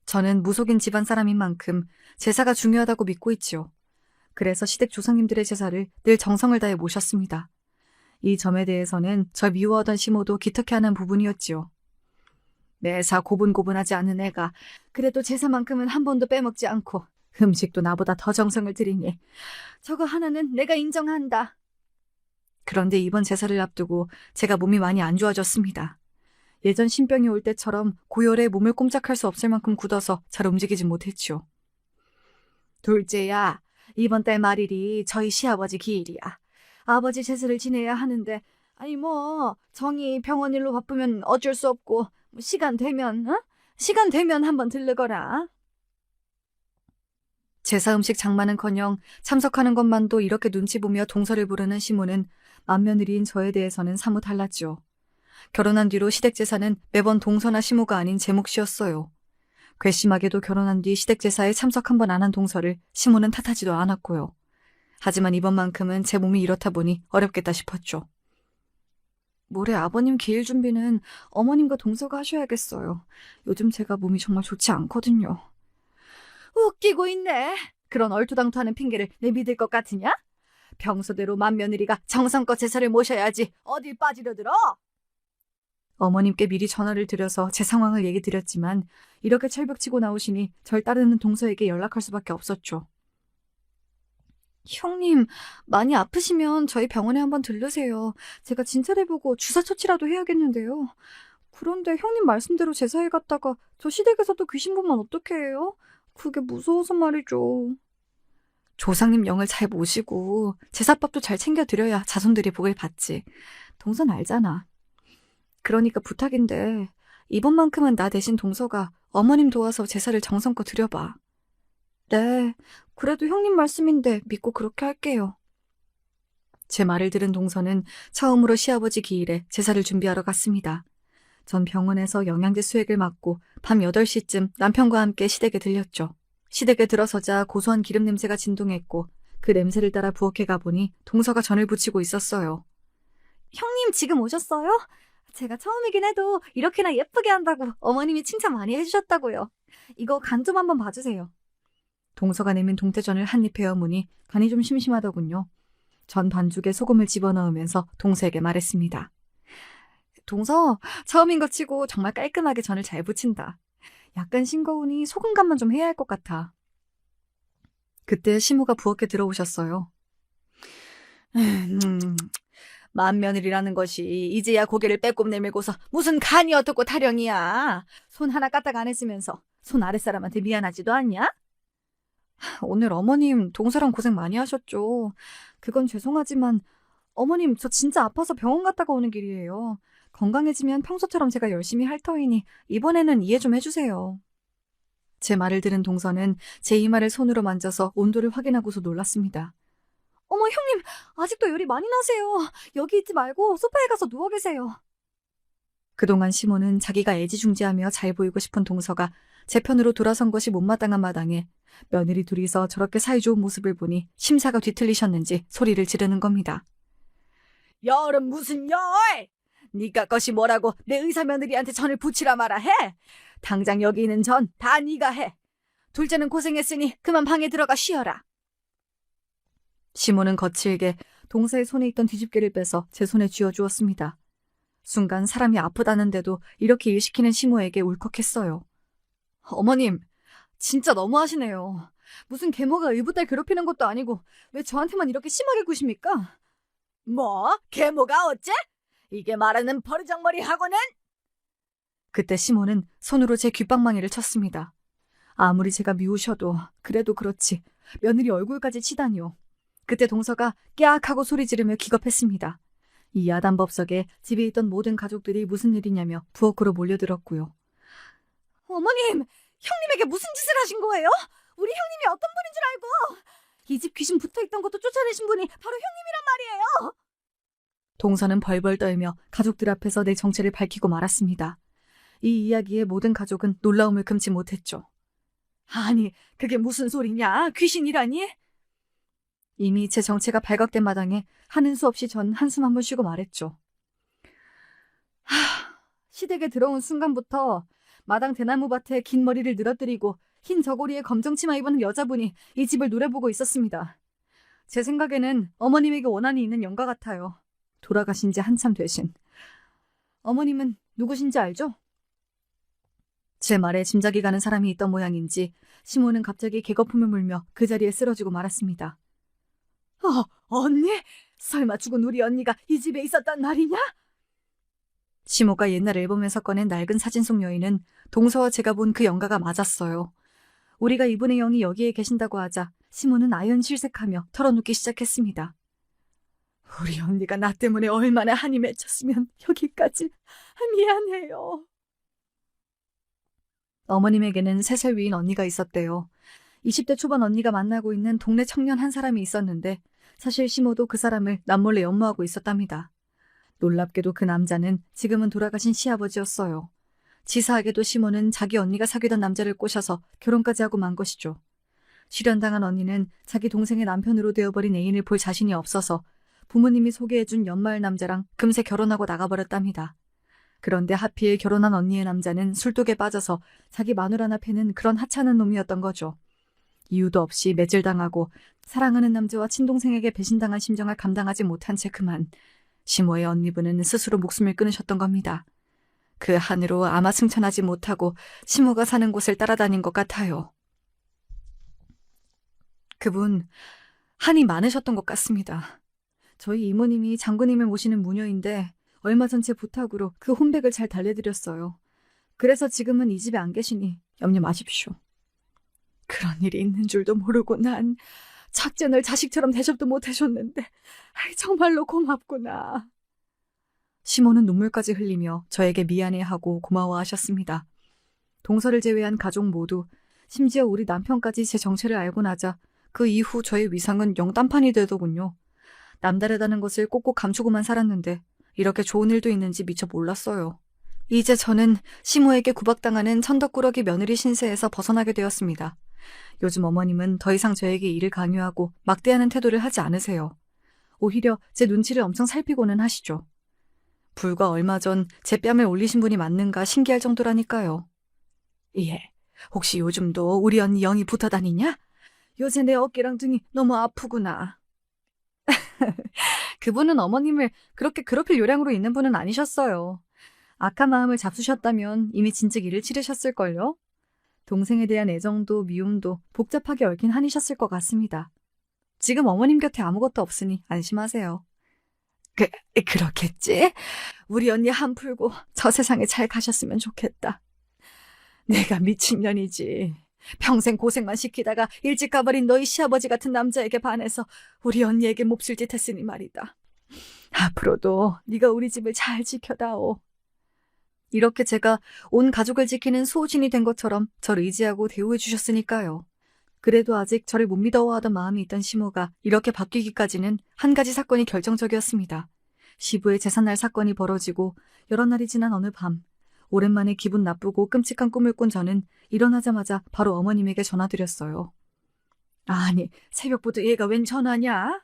저는 무속인 집안 사람인 만큼 제사가 중요하다고 믿고 있지요. 그래서 시댁 조상님들의 제사를 늘 정성을 다해 모셨습니다. 이 점에 대해서는 절 미워하던 시모도 기특해하는 부분이었지요. 매사 고분고분하지 않은 애가 그래도 제사만큼은 한 번도 빼먹지 않고 음식도 나보다 더 정성을 들이니 저거 하나는 내가 인정한다. 그런데 이번 제사를 앞두고 제가 몸이 많이 안 좋아졌습니다. 예전 신병이 올 때처럼 고열에 몸을 꼼짝할 수 없을 만큼 굳어서 잘 움직이지 못했지요. 둘째야, 이번 달 말일이 저희 시아버지 기일이야. 아버지 제사를 지내야 하는데 아니 정이 병원 일로 바쁘면 어쩔 수 없고 시간 되면 한번 들르거라. 제사 음식 장만은커녕 참석하는 것만도 이렇게 눈치 보며 동서를 부르는 시모는 맏며느리인 저에 대해서는 사뭇 달랐죠. 결혼한 뒤로 시댁 제사는 매번 동서나 시모가 아닌 제 몫이었어요. 괘씸하게도 결혼한 뒤 시댁 제사에 참석 한 번 안 한 동서를 시모는 탓하지도 않았고요. 하지만 이번만큼은 제 몸이 이렇다 보니 어렵겠다 싶었죠. 모레 아버님 기일 준비는 어머님과 동서가 하셔야겠어요. 요즘 제가 몸이 정말 좋지 않거든요. 웃기고 있네. 그런 얼토당토하는 핑계를 내 믿을 것 같으냐? 평소대로 맏며느리가 정성껏 제사를 모셔야지 어딜 빠지려 들어? 어머님께 미리 전화를 드려서 제 상황을 얘기 드렸지만 이렇게 철벽치고 나오시니 절 따르는 동서에게 연락할 수밖에 없었죠. 형님, 많이 아프시면 저희 병원에 한번 들르세요. 제가 진찰해보고 주사 처치라도 해야겠는데요. 그런데 형님 말씀대로 제사에 갔다가 저 시댁에서 또 귀신 보면 어떡해 해요? 그게 무서워서 말이죠. 조상님 영을 잘 모시고 제사밥도 잘 챙겨드려야 자손들이 복을 받지. 동선 알잖아. 그러니까 부탁인데 이번만큼은 나 대신 동서가 어머님 도와서 제사를 정성껏 드려봐. 네, 그래도 형님 말씀인데 믿고 그렇게 할게요. 제 말을 들은 동서는 처음으로 시아버지 기일에 제사를 준비하러 갔습니다. 전 병원에서 영양제 수액을 맞고 밤 8시쯤 남편과 함께 시댁에 들렸죠. 시댁에 들어서자 고소한 기름 냄새가 진동했고 그 냄새를 따라 부엌에 가보니 동서가 전을 부치고 있었어요. 형님 지금 오셨어요? 제가 처음이긴 해도 이렇게나 예쁘게 한다고 어머님이 칭찬 많이 해주셨다고요. 이거 간 좀 한번 봐주세요. 동서가 내민 동태전을 한 입 베어무니 간이 좀 심심하더군요. 전 반죽에 소금을 집어넣으면서 동서에게 말했습니다. 동서, 처음인 것 치고 정말 깔끔하게 전을 잘 부친다. 약간 싱거우니 소금 간만 좀 해야 할 것 같아. 그때 시모가 부엌에 들어오셨어요. 맏며느리라는 것이 이제야 고개를 빼꼼 내밀고서 무슨 간이 어떻고 타령이야. 손 하나 까딱 안 했으면서 손 아랫사람한테 미안하지도 않냐? 오늘 어머님 동서랑 고생 많이 하셨죠. 그건 죄송하지만 어머님 저 진짜 아파서 병원 갔다가 오는 길이에요. 건강해지면 평소처럼 제가 열심히 할 터이니 이번에는 이해 좀 해주세요. 제 말을 들은 동서는 제 이마를 손으로 만져서 온도를 확인하고서 놀랐습니다. 어머 형님 아직도 열이 많이 나세요. 여기 있지 말고 소파에 가서 누워 계세요. 그동안 시모는 자기가 애지중지하며 잘 보이고 싶은 동서가 제 편으로 돌아선 것이 못마땅한 마당에 며느리 둘이서 저렇게 사이좋은 모습을 보니 심사가 뒤틀리셨는지 소리를 지르는 겁니다. 열은 무슨 열! 네가 것이 뭐라고 내 의사 며느리한테 전을 부치라 마라 해? 당장 여기 있는 전 다 네가 해. 둘째는 고생했으니 그만 방에 들어가 쉬어라. 시모는 거칠게 동서의 손에 있던 뒤집개를 빼서 제 손에 쥐어주었습니다. 순간 사람이 아프다는데도 이렇게 일시키는 시모에게 울컥했어요. 어머님, 진짜 너무하시네요. 무슨 계모가 의붓딸 괴롭히는 것도 아니고 왜 저한테만 이렇게 심하게 구십니까? 뭐? 계모가 어째? 이게 말하는 버르장머리하고는? 그때 시모는 손으로 제 귓방망이를 쳤습니다. 아무리 제가 미우셔도 그래도 그렇지 며느리 얼굴까지 치다니요. 그때 동서가 깨악 하고 소리 지르며 기겁했습니다. 이 야단법석에 집에 있던 모든 가족들이 무슨 일이냐며 부엌으로 몰려들었고요. 어머님, 형님에게 무슨 짓을 하신 거예요? 우리 형님이 어떤 분인 줄 알고 이 집 귀신 붙어있던 것도 쫓아내신 분이 바로 형님이란 말이에요. 동서는 벌벌 떨며 가족들 앞에서 내 정체를 밝히고 말았습니다. 이 이야기에 모든 가족은 놀라움을 금치 못했죠. 아니, 그게 무슨 소리냐? 귀신이라니? 이미 제 정체가 발각된 마당에 하는 수 없이 전 한숨 한번 쉬고 말했죠. 시댁에 들어온 순간부터 마당 대나무밭에 긴 머리를 늘어뜨리고 흰 저고리에 검정 치마 입은 여자분이 이 집을 노려보고 있었습니다. 제 생각에는 어머님에게 원한이 있는 영가 같아요. 돌아가신 지 한참 되신. 어머님은 누구신지 알죠? 제 말에 짐작이 가는 사람이 있던 모양인지 시모는 갑자기 개거품을 물며 그 자리에 쓰러지고 말았습니다. 언니? 설마 죽은 우리 언니가 이 집에 있었단 말이냐? 시모가 옛날 앨범에서 꺼낸 낡은 사진 속 여인은 동서와 제가 본 그 영가가 맞았어요. 우리가 이분의 영이 여기에 계신다고 하자 시모는 아연실색하며 털어놓기 시작했습니다. 우리 언니가 나 때문에 얼마나 한이 맺혔으면 여기까지. 미안해요. 어머님에게는 3살 위인 언니가 있었대요. 20대 초반 언니가 만나고 있는 동네 청년 한 사람이 있었는데 사실 시모도 그 사람을 남몰래 연모하고 있었답니다. 놀랍게도 그 남자는 지금은 돌아가신 시아버지였어요. 치사하게도 시모는 자기 언니가 사귀던 남자를 꼬셔서 결혼까지 하고 만 것이죠. 실연당한 언니는 자기 동생의 남편으로 되어버린 애인을 볼 자신이 없어서 부모님이 소개해준 연마을 남자랑 금세 결혼하고 나가버렸답니다. 그런데 하필 결혼한 언니의 남자는 술독에 빠져서 자기 마누 하나 패는 그런 하찮은 놈이었던 거죠. 이유도 없이 매질당하고 사랑하는 남자와 친동생에게 배신당한 심정을 감당하지 못한 채 그만 시모의 언니분은 스스로 목숨을 끊으셨던 겁니다. 그 한으로 아마 승천하지 못하고 시모가 사는 곳을 따라다닌 것 같아요. 그분 한이 많으셨던 것 같습니다. 저희 이모님이 장군님을 모시는 무녀인데 얼마 전 제 부탁으로 그 혼백을 잘 달래드렸어요. 그래서 지금은 이 집에 안 계시니 염려 마십시오. 그런 일이 있는 줄도 모르고 난 첫째 널 자식처럼 대접도 못해줬는데 정말로 고맙구나. 시모는 눈물까지 흘리며 저에게 미안해하고 고마워하셨습니다. 동서를 제외한 가족 모두, 심지어 우리 남편까지 제 정체를 알고 나자 그 이후 저의 위상은 영딴판이 되더군요. 남다르다는 것을 꼭꼭 감추고만 살았는데 이렇게 좋은 일도 있는지 미처 몰랐어요. 이제 저는 시모에게 구박당하는 천덕꾸러기 며느리 신세에서 벗어나게 되었습니다. 요즘 어머님은 더 이상 저에게 일을 강요하고 막대하는 태도를 하지 않으세요. 오히려 제 눈치를 엄청 살피고는 하시죠. 불과 얼마 전 제 뺨을 올리신 분이 맞는가 신기할 정도라니까요. 예, 혹시 요즘도 우리 언니 영이 붙어 다니냐? 요새 내 어깨랑 등이 너무 아프구나. 그분은 어머님을 그렇게 괴롭힐 요량으로 있는 분은 아니셨어요. 악한 마음을 잡수셨다면 이미 진즉 일을 치르셨을걸요? 동생에 대한 애정도 미움도 복잡하게 얽힌 한이셨을 것 같습니다. 지금 어머님 곁에 아무것도 없으니 안심하세요. 그렇겠지? 우리 언니 한 풀고 저 세상에 잘 가셨으면 좋겠다. 내가 미친년이지. 평생 고생만 시키다가 일찍 가버린 너희 시아버지 같은 남자에게 반해서 우리 언니에게 몹쓸 짓 했으니 말이다. 앞으로도 네가 우리 집을 잘 지켜다오. 이렇게 제가 온 가족을 지키는 수호신이 된 것처럼 저를 의지하고 대우해 주셨으니까요. 그래도 아직 저를 못 믿어하던 마음이 있던 시모가 이렇게 바뀌기까지는 한 가지 사건이 결정적이었습니다. 시부의 제삿날 사건이 벌어지고 여러 날이 지난 어느 밤, 오랜만에 기분 나쁘고 끔찍한 꿈을 꾼 저는 일어나자마자 바로 어머님에게 전화드렸어요. 아니, 새벽부터 얘가 웬 전화냐?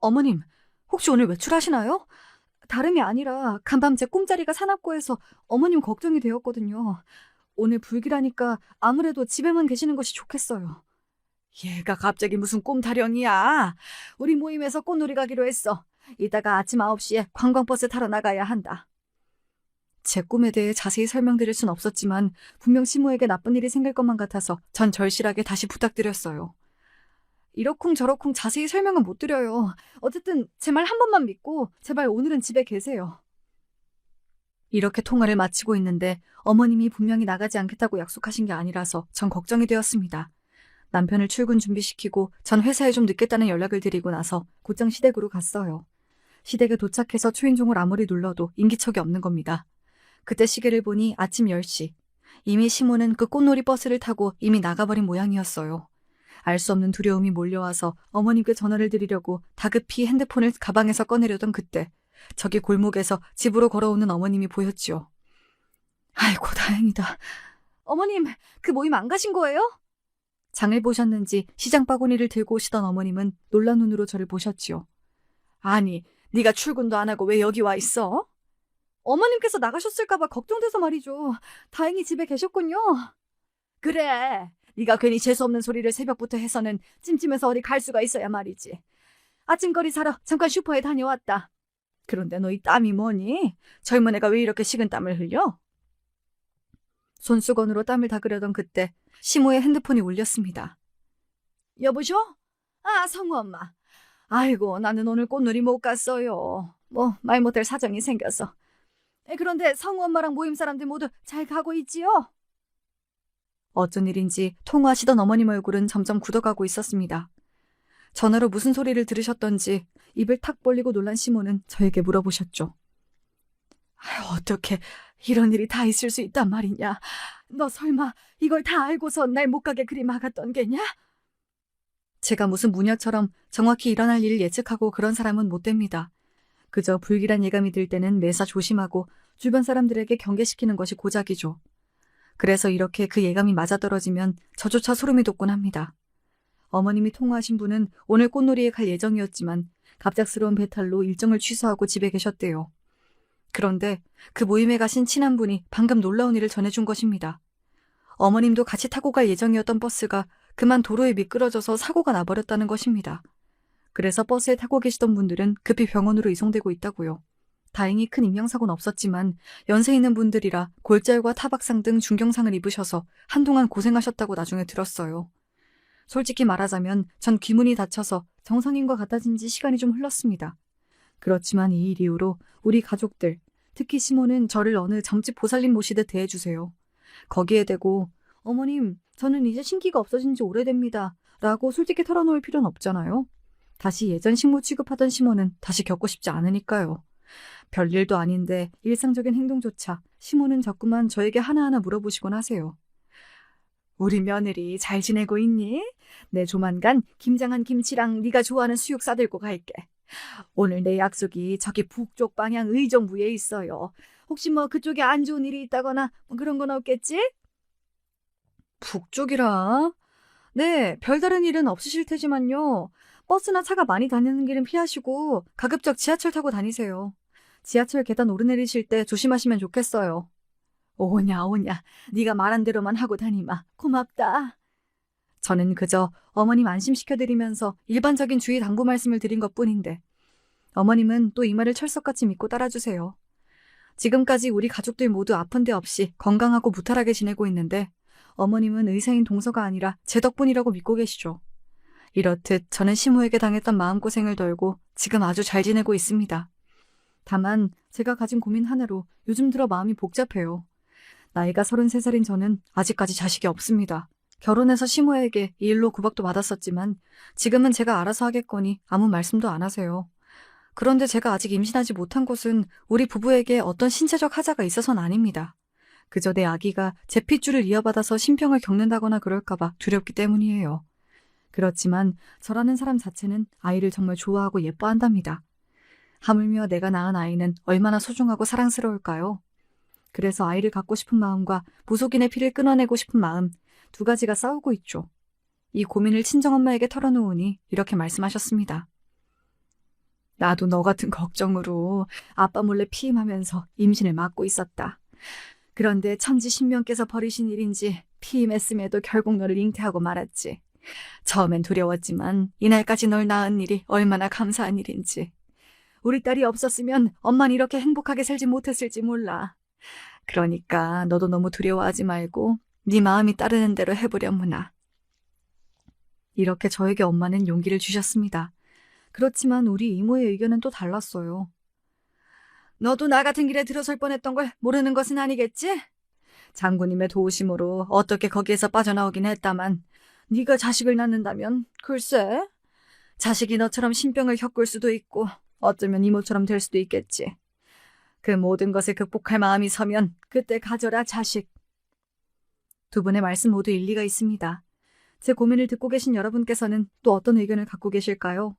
어머님, 혹시 오늘 외출하시나요? 다름이 아니라 간밤 제 꿈자리가 사납고해서 어머님 걱정이 되었거든요. 오늘 불길하니까 아무래도 집에만 계시는 것이 좋겠어요. 얘가 갑자기 무슨 꿈 타령이야. 우리 모임에서 꽃놀이 가기로 했어. 이따가 아침 9시에 관광버스 타러 나가야 한다. 제 꿈에 대해 자세히 설명드릴 순 없었지만 분명 시모에게 나쁜 일이 생길 것만 같아서 전 절실하게 다시 부탁드렸어요. 이러쿵저러쿵 자세히 설명은 못 드려요. 어쨌든 제 말 한 번만 믿고 제발 오늘은 집에 계세요. 이렇게 통화를 마치고 있는데 어머님이 분명히 나가지 않겠다고 약속하신 게 아니라서 전 걱정이 되었습니다. 남편을 출근 준비시키고 전 회사에 좀 늦겠다는 연락을 드리고 나서 곧장 시댁으로 갔어요. 시댁에 도착해서 초인종을 아무리 눌러도 인기척이 없는 겁니다. 그때 시계를 보니 아침 10시. 이미 시모는 그 꽃놀이 버스를 타고 이미 나가버린 모양이었어요. 알 수 없는 두려움이 몰려와서 어머님께 전화를 드리려고 다급히 핸드폰을 가방에서 꺼내려던 그때 저기 골목에서 집으로 걸어오는 어머님이 보였지요. 아이고 다행이다. 어머님, 그 모임 안 가신 거예요? 장을 보셨는지 시장 바구니를 들고 오시던 어머님은 놀란 눈으로 저를 보셨지요. 아니, 네가 출근도 안 하고 왜 여기 와 있어? 어머님께서 나가셨을까 봐 걱정돼서 말이죠. 다행히 집에 계셨군요. 그래, 네가 괜히 재수없는 소리를 새벽부터 해서는 찜찜해서 어디 갈 수가 있어야 말이지. 아침거리 사러 잠깐 슈퍼에 다녀왔다. 그런데 너 이 땀이 뭐니? 젊은 애가 왜 이렇게 식은 땀을 흘려? 손수건으로 땀을 닦으려던 그때 시모의 핸드폰이 울렸습니다. 여보셔? 아, 성우 엄마. 아이고, 나는 오늘 꽃놀이 못 갔어요. 뭐 말 못할 사정이 생겨서. 그런데 성우 엄마랑 모임 사람들 모두 잘 가고 있지요? 어쩐 일인지 통화하시던 어머님 얼굴은 점점 굳어가고 있었습니다. 전화로 무슨 소리를 들으셨던지 입을 탁 벌리고 놀란 시모는 저에게 물어보셨죠. 어떻게 이런 일이 다 있을 수 있단 말이냐? 너 설마 이걸 다 알고서 날 못 가게 그리 막았던 게냐? 제가 무슨 무녀처럼 정확히 일어날 일을 예측하고 그런 사람은 못 됩니다. 그저 불길한 예감이 들 때는 매사 조심하고 주변 사람들에게 경계시키는 것이 고작이죠. 그래서 이렇게 그 예감이 맞아떨어지면 저조차 소름이 돋곤 합니다. 어머님이 통화하신 분은 오늘 꽃놀이에 갈 예정이었지만 갑작스러운 배탈로 일정을 취소하고 집에 계셨대요. 그런데 그 모임에 가신 친한 분이 방금 놀라운 일을 전해준 것입니다. 어머님도 같이 타고 갈 예정이었던 버스가 그만 도로에 미끄러져서 사고가 나버렸다는 것입니다. 그래서 버스에 타고 계시던 분들은 급히 병원으로 이송되고 있다고요. 다행히 큰 인명사고는 없었지만 연세 있는 분들이라 골절과 타박상 등 중경상을 입으셔서 한동안 고생하셨다고 나중에 들었어요. 솔직히 말하자면 전 귀문이 닫혀서 정상인과 같아진 지 시간이 좀 흘렀습니다. 그렇지만 이 일 이후로 우리 가족들, 특히 시모는 저를 어느 점집 보살님 모시듯 대해주세요. 거기에 대고 어머님, 저는 이제 신기가 없어진 지 오래됩니다. 라고 솔직히 털어놓을 필요는 없잖아요. 다시 예전 식모 취급하던 시모는 다시 겪고 싶지 않으니까요. 별일도 아닌데 일상적인 행동조차 시모는 자꾸만 저에게 하나하나 물어보시곤 하세요. 우리 며느리 잘 지내고 있니? 내 조만간 김장한 김치랑 네가 좋아하는 수육 싸들고 갈게. 오늘 내 약속이 저기 북쪽 방향 의정부에 있어요. 혹시 뭐 그쪽에 안 좋은 일이 있다거나 뭐 그런 건 없겠지? 북쪽이라? 네, 별다른 일은 없으실 테지만요. 버스나 차가 많이 다니는 길은 피하시고 가급적 지하철 타고 다니세요. 지하철 계단 오르내리실 때 조심하시면 좋겠어요. 오냐 오냐, 네가 말한 대로만 하고 다니마. 고맙다. 저는 그저 어머님 안심시켜드리면서 일반적인 주의 당부 말씀을 드린 것뿐인데 어머님은 또 이 말을 철석같이 믿고 따라주세요. 지금까지 우리 가족들 모두 아픈 데 없이 건강하고 무탈하게 지내고 있는데 어머님은 의사인 동서가 아니라 제 덕분이라고 믿고 계시죠. 이렇듯 저는 시모에게 당했던 마음고생을 덜고 지금 아주 잘 지내고 있습니다. 다만 제가 가진 고민 하나로 요즘 들어 마음이 복잡해요. 나이가 33살인 저는 아직까지 자식이 없습니다. 결혼해서 시모에게 이 일로 구박도 받았었지만 지금은 제가 알아서 하겠거니 아무 말씀도 안 하세요. 그런데 제가 아직 임신하지 못한 것은 우리 부부에게 어떤 신체적 하자가 있어서는 아닙니다. 그저 내 아기가 제 핏줄을 이어받아서 신병을 겪는다거나 그럴까봐 두렵기 때문이에요. 그렇지만 저라는 사람 자체는 아이를 정말 좋아하고 예뻐한답니다. 하물며 내가 낳은 아이는 얼마나 소중하고 사랑스러울까요? 그래서 아이를 갖고 싶은 마음과 무속인의 피를 끊어내고 싶은 마음, 두 가지가 싸우고 있죠. 이 고민을 친정엄마에게 털어놓으니 이렇게 말씀하셨습니다. 나도 너 같은 걱정으로 아빠 몰래 피임하면서 임신을 막고 있었다. 그런데 천지신명께서 버리신 일인지 피임했음에도 결국 너를 잉태하고 말았지. 처음엔 두려웠지만 이날까지 널 낳은 일이 얼마나 감사한 일인지. 우리 딸이 없었으면 엄만 이렇게 행복하게 살지 못했을지 몰라. 그러니까 너도 너무 두려워하지 말고 네 마음이 따르는 대로 해보려무나. 이렇게 저에게 엄마는 용기를 주셨습니다. 그렇지만 우리 이모의 의견은 또 달랐어요. 너도 나 같은 길에 들어설 뻔했던 걸 모르는 것은 아니겠지? 장군님의 도우심으로 어떻게 거기에서 빠져나오긴 했다만 네가 자식을 낳는다면 글쎄, 자식이 너처럼 신병을 겪을 수도 있고 어쩌면 이모처럼 될 수도 있겠지. 그 모든 것을 극복할 마음이 서면 그때 가져라 자식. 두 분의 말씀 모두 일리가 있습니다. 제 고민을 듣고 계신 여러분께서는 또 어떤 의견을 갖고 계실까요?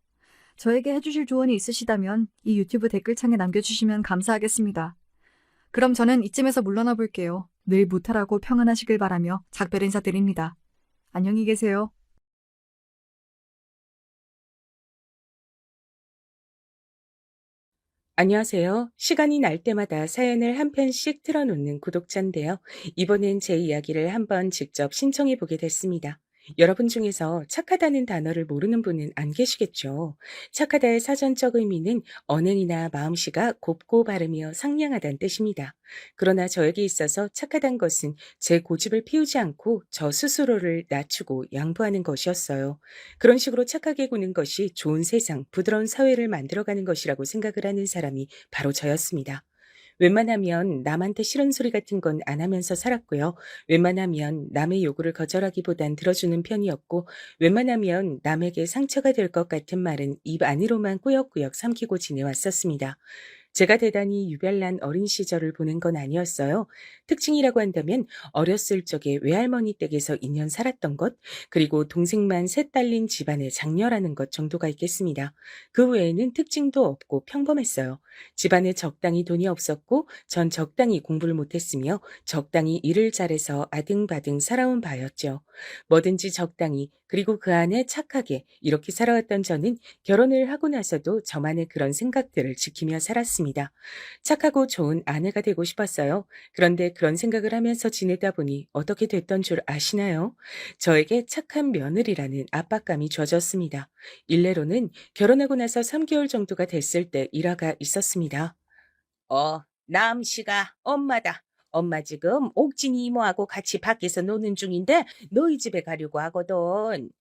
저에게 해주실 조언이 있으시다면 이 유튜브 댓글창에 남겨주시면 감사하겠습니다. 그럼 저는 이쯤에서 물러나 볼게요. 늘 무탈하고 평안하시길 바라며 작별 인사드립니다. 안녕히 계세요. 안녕하세요. 시간이 날 때마다 사연을 한 편씩 틀어놓는 구독자인데요. 이번엔 제 이야기를 한번 직접 신청해 보게 됐습니다. 여러분 중에서 착하다는 단어를 모르는 분은 안 계시겠죠. 착하다의 사전적 의미는 언행이나 마음씨가 곱고 바르며 상냥하다는 뜻입니다. 그러나 저에게 있어서 착하단 것은 제 고집을 피우지 않고 저 스스로를 낮추고 양보하는 것이었어요. 그런 식으로 착하게 구는 것이 좋은 세상, 부드러운 사회를 만들어가는 것이라고 생각을 하는 사람이 바로 저였습니다. 웬만하면 남한테 싫은 소리 같은 건 안 하면서 살았고요. 웬만하면 남의 요구를 거절하기보단 들어주는 편이었고, 웬만하면 남에게 상처가 될 것 같은 말은 입 안으로만 꾸역꾸역 삼키고 지내왔었습니다. 제가 대단히 유별난 어린 시절을 보낸 건 아니었어요. 특징이라고 한다면 어렸을 적에 외할머니 댁에서 2년 살았던 것, 그리고 동생만 셋 딸린 집안의 장녀라는 것 정도가 있겠습니다. 그 외에는 특징도 없고 평범했어요. 집안에 적당히 돈이 없었고 전 적당히 공부를 못했으며 적당히 일을 잘해서 아등바등 살아온 바였죠. 뭐든지 적당히, 그리고 그 안에 착하게 이렇게 살아왔던 저는 결혼을 하고 나서도 저만의 그런 생각들을 지키며 살았습니다. 착하고 좋은 아내가 되고 싶었어요. 그런데 그런 생각을 하면서 지내다 보니 어떻게 됐던 줄 아시나요? 저에게 착한 며느리라는 압박감이 주어졌습니다. 일례로는 결혼하고 나서 3개월 정도가 됐을 때 일화가 있었습니다. 남씨가 엄마다. 엄마 지금 옥진이 이모하고 같이 밖에서 노는 중인데 너희 집에 가려고 하거든.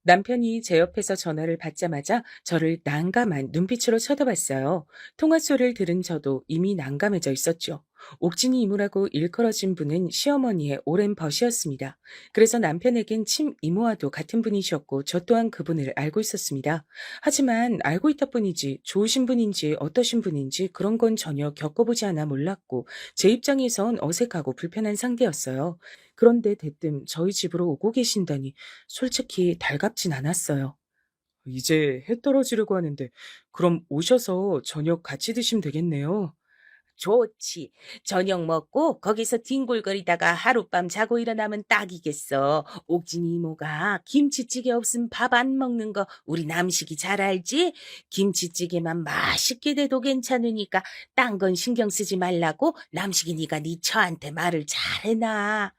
남편이 제 옆에서 전화를 받자마자 저를 난감한 눈빛으로 쳐다봤어요. 통화 소리를 들은 저도 이미 난감해져 있었죠. 옥진이 이모라고 일컬어진 분은 시어머니의 오랜 벗이었습니다. 그래서 남편에겐 친 이모와도 같은 분이셨고 저 또한 그분을 알고 있었습니다. 하지만 알고 있다 뿐이지 좋으신 분인지 어떠신 분인지 그런 건 전혀 겪어보지 않아 몰랐고 제 입장에선 어색하고 불편한 상대였어요. 그런데 대뜸 저희 집으로 오고 계신다니 솔직히 달갑진 않았어요. 이제 해 떨어지려고 하는데 그럼 오셔서 저녁 같이 드시면 되겠네요. 좋지. 저녁 먹고 거기서 뒹굴거리다가 하룻밤 자고 일어나면 딱이겠어. 옥진이 이모가 김치찌개 없으면 밥 안 먹는 거 우리 남식이 잘 알지? 김치찌개만 맛있게 돼도 괜찮으니까 딴 건 신경 쓰지 말라고 남식이 네가 네 처한테 말을 잘 해놔.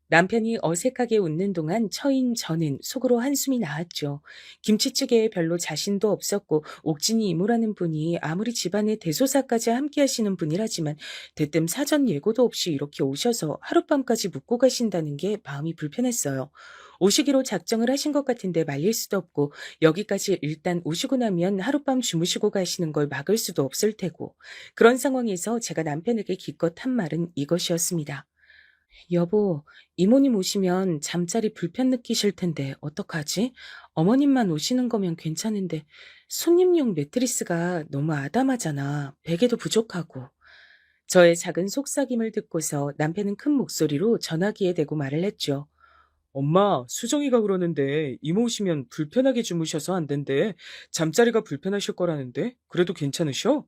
남편이 어색하게 웃는 동안 처인 저는 속으로 한숨이 나왔죠. 김치찌개에 별로 자신도 없었고 옥진이 이모라는 분이 아무리 집안의 대소사까지 함께 하시는 분이라지만 대뜸 사전 예고도 없이 이렇게 오셔서 하룻밤까지 묵고 가신다는 게 마음이 불편했어요. 오시기로 작정을 하신 것 같은데 말릴 수도 없고 여기까지 일단 오시고 나면 하룻밤 주무시고 가시는 걸 막을 수도 없을 테고 그런 상황에서 제가 남편에게 기껏 한 말은 이것이었습니다. 여보, 이모님 오시면 잠자리 불편 느끼실 텐데 어떡하지? 어머님만 오시는 거면 괜찮은데 손님용 매트리스가 너무 아담하잖아. 베개도 부족하고. 저의 작은 속삭임을 듣고서 남편은 큰 목소리로 전화기에 대고 말을 했죠. 엄마, 수정이가 그러는데 이모 오시면 불편하게 주무셔서 안 된대. 잠자리가 불편하실 거라는데? 그래도 괜찮으셔?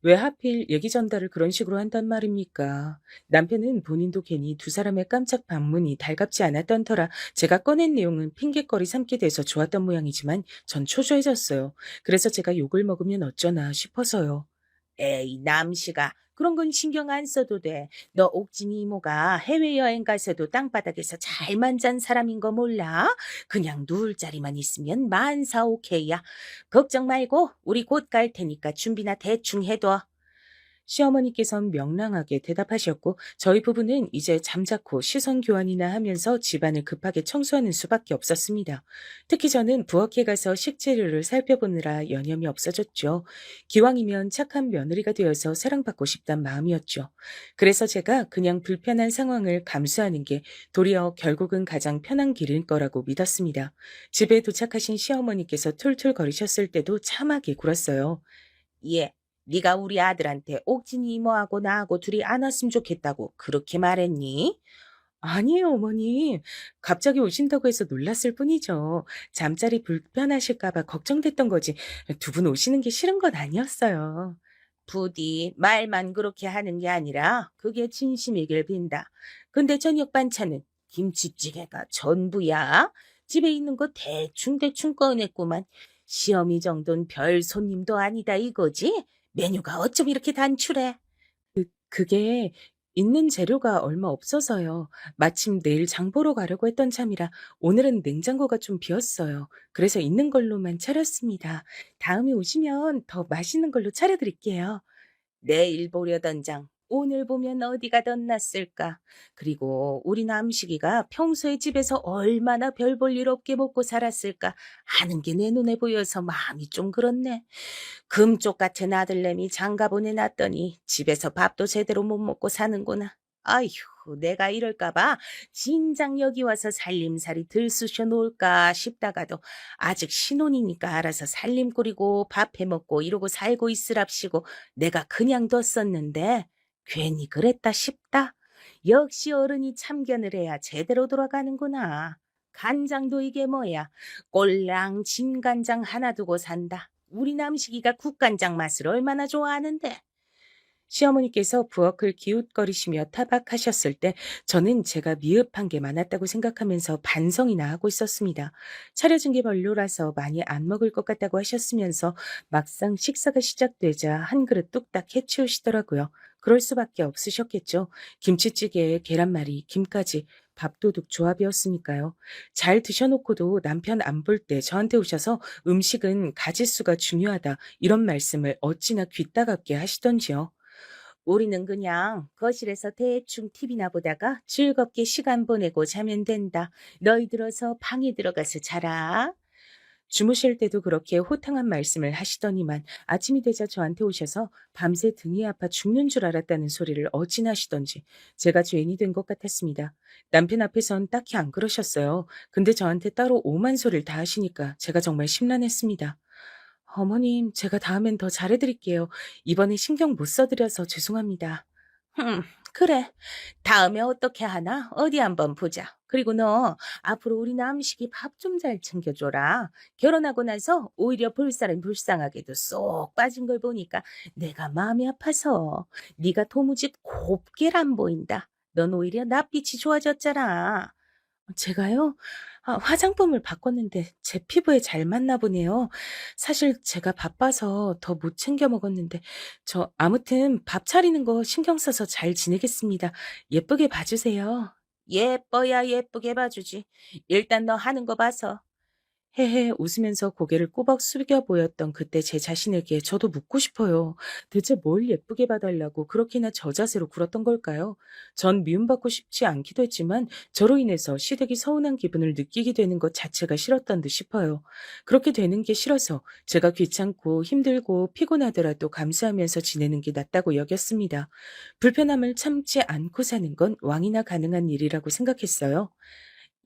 왜 하필 얘기 전달을 그런 식으로 한단 말입니까? 남편은 본인도 괜히 두 사람의 깜짝 방문이 달갑지 않았던 터라 제가 꺼낸 내용은 핑계거리 삼게 돼서 좋았던 모양이지만 전 초조해졌어요. 그래서 제가 욕을 먹으면 어쩌나 싶어서요. 에이, 남씨가 그런 건 신경 안 써도 돼. 너 옥진이 이모가 해외여행 가서도 땅바닥에서 잘만 잔 사람인 거 몰라? 그냥 누울 자리만 있으면 만사 오케이야. 걱정 말고 우리 곧 갈 테니까 준비나 대충 해둬. 시어머니께선 명랑하게 대답하셨고 저희 부부는 이제 잠자코 시선 교환이나 하면서 집안을 급하게 청소하는 수밖에 없었습니다. 특히 저는 부엌에 가서 식재료를 살펴보느라 여념이 없어졌죠. 기왕이면 착한 며느리가 되어서 사랑받고 싶단 마음이었죠. 그래서 제가 그냥 불편한 상황을 감수하는 게 도리어 결국은 가장 편한 길일 거라고 믿었습니다. 집에 도착하신 시어머니께서 툴툴거리셨을 때도 참하게 굴었어요. 예. 네가 우리 아들한테 옥진이 이모하고 나하고 둘이 안 왔으면 좋겠다고 그렇게 말했니? 아니에요, 어머니. 갑자기 오신다고 해서 놀랐을 뿐이죠. 잠자리 불편하실까 봐 걱정됐던 거지. 두 분 오시는 게 싫은 건 아니었어요. 부디 말만 그렇게 하는 게 아니라 그게 진심이길 빈다. 근데 저녁 반찬은 김치찌개가 전부야. 집에 있는 거 대충대충 꺼냈구만. 시어미 정도는 별 손님도 아니다 이거지? 메뉴가 어쩜 이렇게 단출해? 그게 있는 재료가 얼마 없어서요. 마침 내일 장 보러 가려고 했던 참이라 오늘은 냉장고가 좀 비었어요. 그래서 있는 걸로만 차렸습니다. 다음에 오시면 더 맛있는 걸로 차려드릴게요. 내일 보려던 장, 오늘 보면 어디가 덧났을까? 그리고 우리 남식이가 평소에 집에서 얼마나 별 볼 일 없게 먹고 살았을까 하는 게 내 눈에 보여서 마음이 좀 그렇네. 금쪽 같은 아들내미 장가 보내놨더니 집에서 밥도 제대로 못 먹고 사는구나. 아휴, 내가 이럴까봐 진작 여기 와서 살림살이 들쑤셔 놓을까 싶다가도 아직 신혼이니까 알아서 살림 꾸리고 밥 해먹고 이러고 살고 있으랍시고 내가 그냥 뒀었는데 괜히 그랬다 싶다. 역시 어른이 참견을 해야 제대로 돌아가는구나. 간장도 이게 뭐야. 꼴랑 진간장 하나 두고 산다. 우리 남식이가 국간장 맛을 얼마나 좋아하는데. 시어머니께서 부엌을 기웃거리시며 타박하셨을 때 저는 제가 미흡한 게 많았다고 생각하면서 반성이나 하고 있었습니다. 차려진 게 별로라서 많이 안 먹을 것 같다고 하셨으면서 막상 식사가 시작되자 한 그릇 뚝딱 해치우시더라고요. 그럴 수밖에 없으셨겠죠. 김치찌개에 계란말이, 김까지 밥도둑 조합이었으니까요. 잘 드셔놓고도 남편 안 볼 때 저한테 오셔서 음식은 가짓수가 중요하다 이런 말씀을 어찌나 귀따갑게 하시던지요. 우리는 그냥 거실에서 대충 TV나 보다가 즐겁게 시간 보내고 자면 된다. 너희들 어서 방에 들어가서 자라. 주무실 때도 그렇게 호탕한 말씀을 하시더니만 아침이 되자 저한테 오셔서 밤새 등이 아파 죽는 줄 알았다는 소리를 어찌나 하시던지 제가 죄인이 된 것 같았습니다. 남편 앞에선 딱히 안 그러셨어요. 근데 저한테 따로 오만 소리를 다 하시니까 제가 정말 심란했습니다. 어머님, 제가 다음엔 더 잘해드릴게요. 이번에 신경 못 써드려서 죄송합니다. 그래. 다음에 어떻게 하나? 어디 한번 보자. 그리고 너 앞으로 우리 남식이 밥 좀 잘 챙겨줘라. 결혼하고 나서 오히려 볼 사람 불쌍하게도 쏙 빠진 걸 보니까 내가 마음이 아파서 네가 도무지 곱게 안 보인다. 넌 오히려 낯빛이 좋아졌잖아. 제가요? 화장품을 바꿨는데 제 피부에 잘 맞나 보네요. 사실 제가 바빠서 더 못 챙겨 먹었는데 저 아무튼 밥 차리는 거 신경 써서 잘 지내겠습니다. 예쁘게 봐주세요. 예뻐야 예쁘게 봐주지. 일단 너 하는 거 봐서. 헤헤 웃으면서 고개를 꼬박 숙여 보였던 그때 제 자신에게 저도 묻고 싶어요. 대체 뭘 예쁘게 봐달라고 그렇게나 저 자세로 굴었던 걸까요? 전 미움받고 싶지 않기도 했지만 저로 인해서 시댁이 서운한 기분을 느끼게 되는 것 자체가 싫었던 듯 싶어요. 그렇게 되는 게 싫어서 제가 귀찮고 힘들고 피곤하더라도 감수하면서 지내는 게 낫다고 여겼습니다. 불편함을 참지 않고 사는 건 왕이나 가능한 일이라고 생각했어요.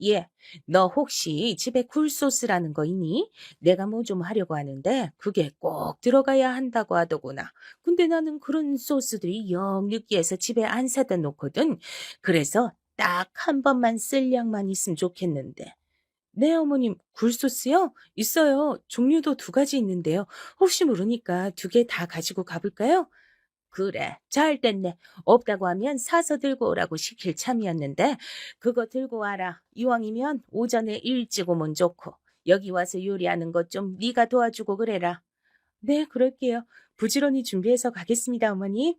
예, 너 혹시 집에 굴소스라는 거 있니? 내가 뭐 좀 하려고 하는데 그게 꼭 들어가야 한다고 하더구나. 근데 나는 그런 소스들이 영 느끼해서 집에 안 사다 놓거든. 그래서 딱 한 번만 쓸 양만 있으면 좋겠는데. 네, 어머님, 굴소스요? 있어요. 종류도 두 가지 있는데요. 혹시 모르니까 두 개 다 가지고 가볼까요? 그래, 잘 됐네. 없다고 하면 사서 들고 오라고 시킬 참이었는데 그거 들고 와라. 이왕이면 오전에 일찍 오면 좋고 여기 와서 요리하는 것 좀 네가 도와주고 그래라. 네, 그럴게요. 부지런히 준비해서 가겠습니다, 어머니.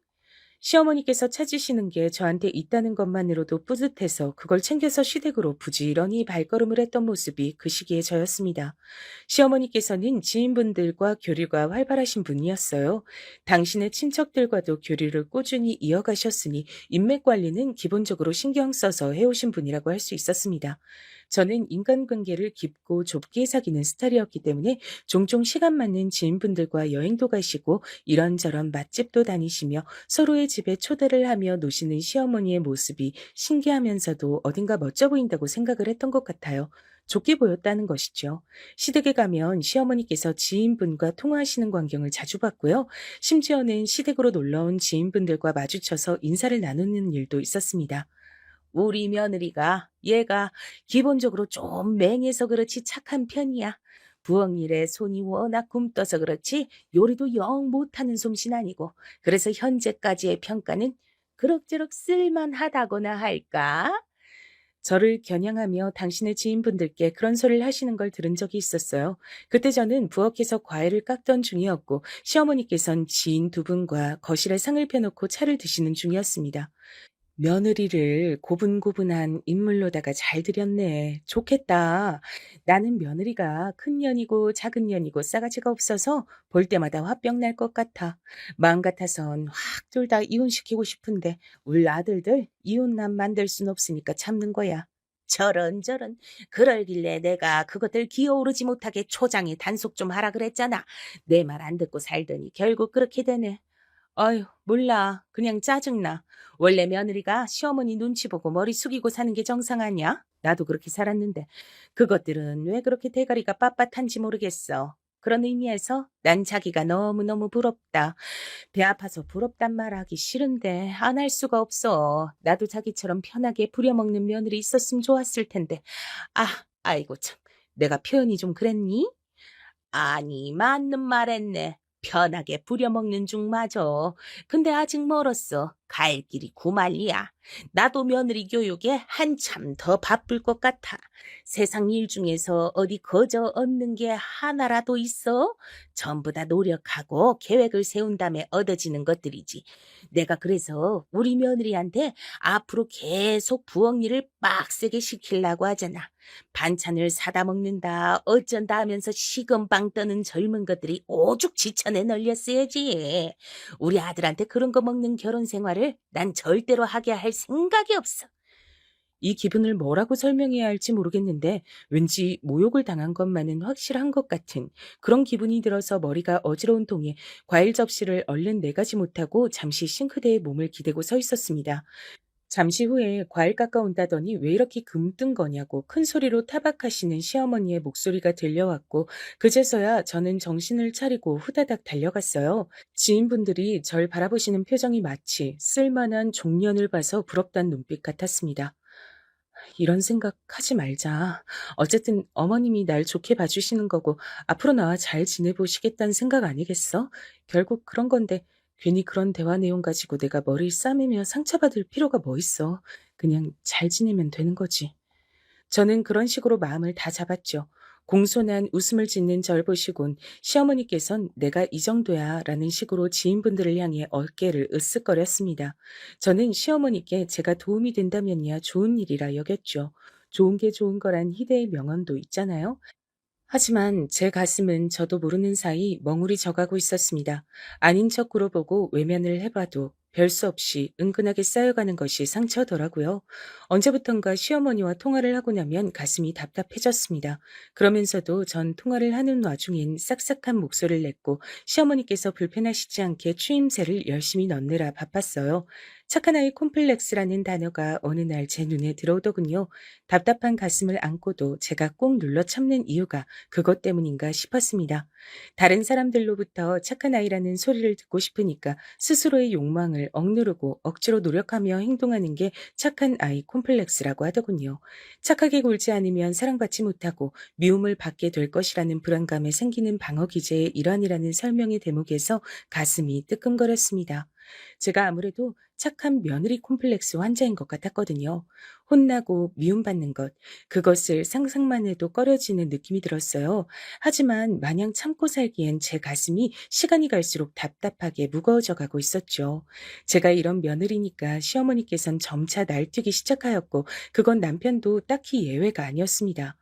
시어머니께서 찾으시는 게 저한테 있다는 것만으로도 뿌듯해서 그걸 챙겨서 시댁으로 부지런히 발걸음을 했던 모습이 그 시기에 저였습니다. 시어머니께서는 지인분들과 교류가 활발하신 분이었어요. 당신의 친척들과도 교류를 꾸준히 이어가셨으니 인맥 관리는 기본적으로 신경 써서 해오신 분이라고 할 수 있었습니다. 저는 인간관계를 깊고 좁게 사귀는 스타일이었기 때문에 종종 시간 맞는 지인분들과 여행도 가시고 이런저런 맛집도 다니시며 서로의 집에 초대를 하며 노시는 시어머니의 모습이 신기하면서도 어딘가 멋져 보인다고 생각을 했던 것 같아요. 좋게 보였다는 것이죠. 시댁에 가면 시어머니께서 지인분과 통화하시는 광경을 자주 봤고요. 심지어는 시댁으로 놀러온 지인분들과 마주쳐서 인사를 나누는 일도 있었습니다. 우리 며느리가 얘가 기본적으로 좀 맹해서 그렇지 착한 편이야. 부엌 일에 손이 워낙 굼떠서 그렇지 요리도 영 못하는 솜씨는 아니고 그래서 현재까지의 평가는 그럭저럭 쓸만하다거나 할까? 저를 겨냥하며 당신의 지인분들께 그런 소리를 하시는 걸 들은 적이 있었어요. 그때 저는 부엌에서 과일을 깎던 중이었고 시어머니께선 지인 두 분과 거실에 상을 펴놓고 차를 드시는 중이었습니다. 며느리를 고분고분한 인물로다가 잘 들였네. 좋겠다. 나는 며느리가 큰 년이고 작은 년이고 싸가지가 없어서 볼 때마다 화병 날 것 같아. 마음 같아선 확 둘 다 이혼시키고 싶은데 울 아들들 이혼남 만들 순 없으니까 참는 거야. 저런 그러길래 내가 그것들 기어오르지 못하게 초장에 단속 좀 하라 그랬잖아. 내 말 안 듣고 살더니 결국 그렇게 되네. 아유, 몰라. 그냥 짜증나. 원래 며느리가 시어머니 눈치 보고 머리 숙이고 사는 게 정상 아니야? 나도 그렇게 살았는데. 그것들은 왜 그렇게 대가리가 빳빳한지 모르겠어. 그런 의미에서 난 자기가 너무너무 부럽다. 배 아파서 부럽단 말 하기 싫은데 안 할 수가 없어. 나도 자기처럼 편하게 부려먹는 며느리 있었으면 좋았을 텐데. 아이고 참. 내가 표현이 좀 그랬니? 아니, 맞는 말 했네. 편하게 부려먹는 중 맞아. 근데 아직 멀었어. 갈 길이 구만리야. 나도 며느리 교육에 한참 더 바쁠 것 같아. 세상 일 중에서 어디 거저 얻는 게 하나라도 있어? 전부 다 노력하고 계획을 세운 다음에 얻어지는 것들이지. 내가 그래서 우리 며느리한테 앞으로 계속 부엌 일을 빡세게 시키려고 하잖아. 반찬을 사다 먹는다, 어쩐다 하면서 식은빵 떠는 젊은 것들이 오죽 지천에 널렸어야지. 우리 아들한테 그런 거 먹는 결혼 생활을 난 절대로 하게 할 생각이 없어. 이 기분을 뭐라고 설명해야 할지 모르겠는데 왠지 모욕을 당한 것만은 확실한 것 같은 그런 기분이 들어서 머리가 어지러운 통에 과일 접시를 얼른 내가지 못하고 잠시 싱크대에 몸을 기대고 서 있었습니다. 잠시 후에 과일 깎아온다더니 왜 이렇게 금뜬 거냐고 큰 소리로 타박하시는 시어머니의 목소리가 들려왔고 그제서야 저는 정신을 차리고 후다닥 달려갔어요. 지인분들이 절 바라보시는 표정이 마치 쓸만한 종년을 봐서 부럽다는 눈빛 같았습니다. 이런 생각 하지 말자. 어쨌든 어머님이 날 좋게 봐주시는 거고 앞으로 나와 잘 지내보시겠다는 생각 아니겠어? 결국 그런 건데 괜히 그런 대화 내용 가지고 내가 머리를 싸매며 상처받을 필요가 뭐 있어. 그냥 잘 지내면 되는 거지. 저는 그런 식으로 마음을 다 잡았죠. 공손한 웃음을 짓는 절 보시곤 시어머니께선 내가 이 정도야 라는 식으로 지인분들을 향해 어깨를 으쓱거렸습니다. 저는 시어머니께 제가 도움이 된다면야 좋은 일이라 여겼죠. 좋은 게 좋은 거란 희대의 명언도 있잖아요. 하지만 제 가슴은 저도 모르는 사이 멍울이 져가고 있었습니다. 아닌 척 굴어보고 외면을 해봐도 별 수 없이 은근하게 쌓여가는 것이 상처더라고요. 언제부턴가 시어머니와 통화를 하고 나면 가슴이 답답해졌습니다. 그러면서도 전 통화를 하는 와중엔 싹싹한 목소리를 냈고 시어머니께서 불편하시지 않게 추임새를 열심히 넣느라 바빴어요. 착한 아이 콤플렉스라는 단어가 어느 날 제 눈에 들어오더군요. 답답한 가슴을 안고도 제가 꼭 눌러 참는 이유가 그것 때문인가 싶었습니다. 다른 사람들로부터 착한 아이라는 소리를 듣고 싶으니까 스스로의 욕망을 억누르고 억지로 노력하며 행동하는 게 착한 아이 콤플렉스라고 하더군요. 착하게 굴지 않으면 사랑받지 못하고 미움을 받게 될 것이라는 불안감에 생기는 방어 기제의 일환이라는 설명의 대목에서 가슴이 뜨끔거렸습니다. 제가 아무래도 착한 며느리 콤플렉스 환자인 것 같았거든요. 혼나고 미움받는 것, 그것을 상상만 해도 꺼려지는 느낌이 들었어요. 하지만 마냥 참고 살기엔 제 가슴이 시간이 갈수록 답답하게 무거워져 가고 있었죠. 제가 이런 며느리니까 시어머니께선 점차 날뛰기 시작하였고 그건 남편도 딱히 예외가 아니었습니다.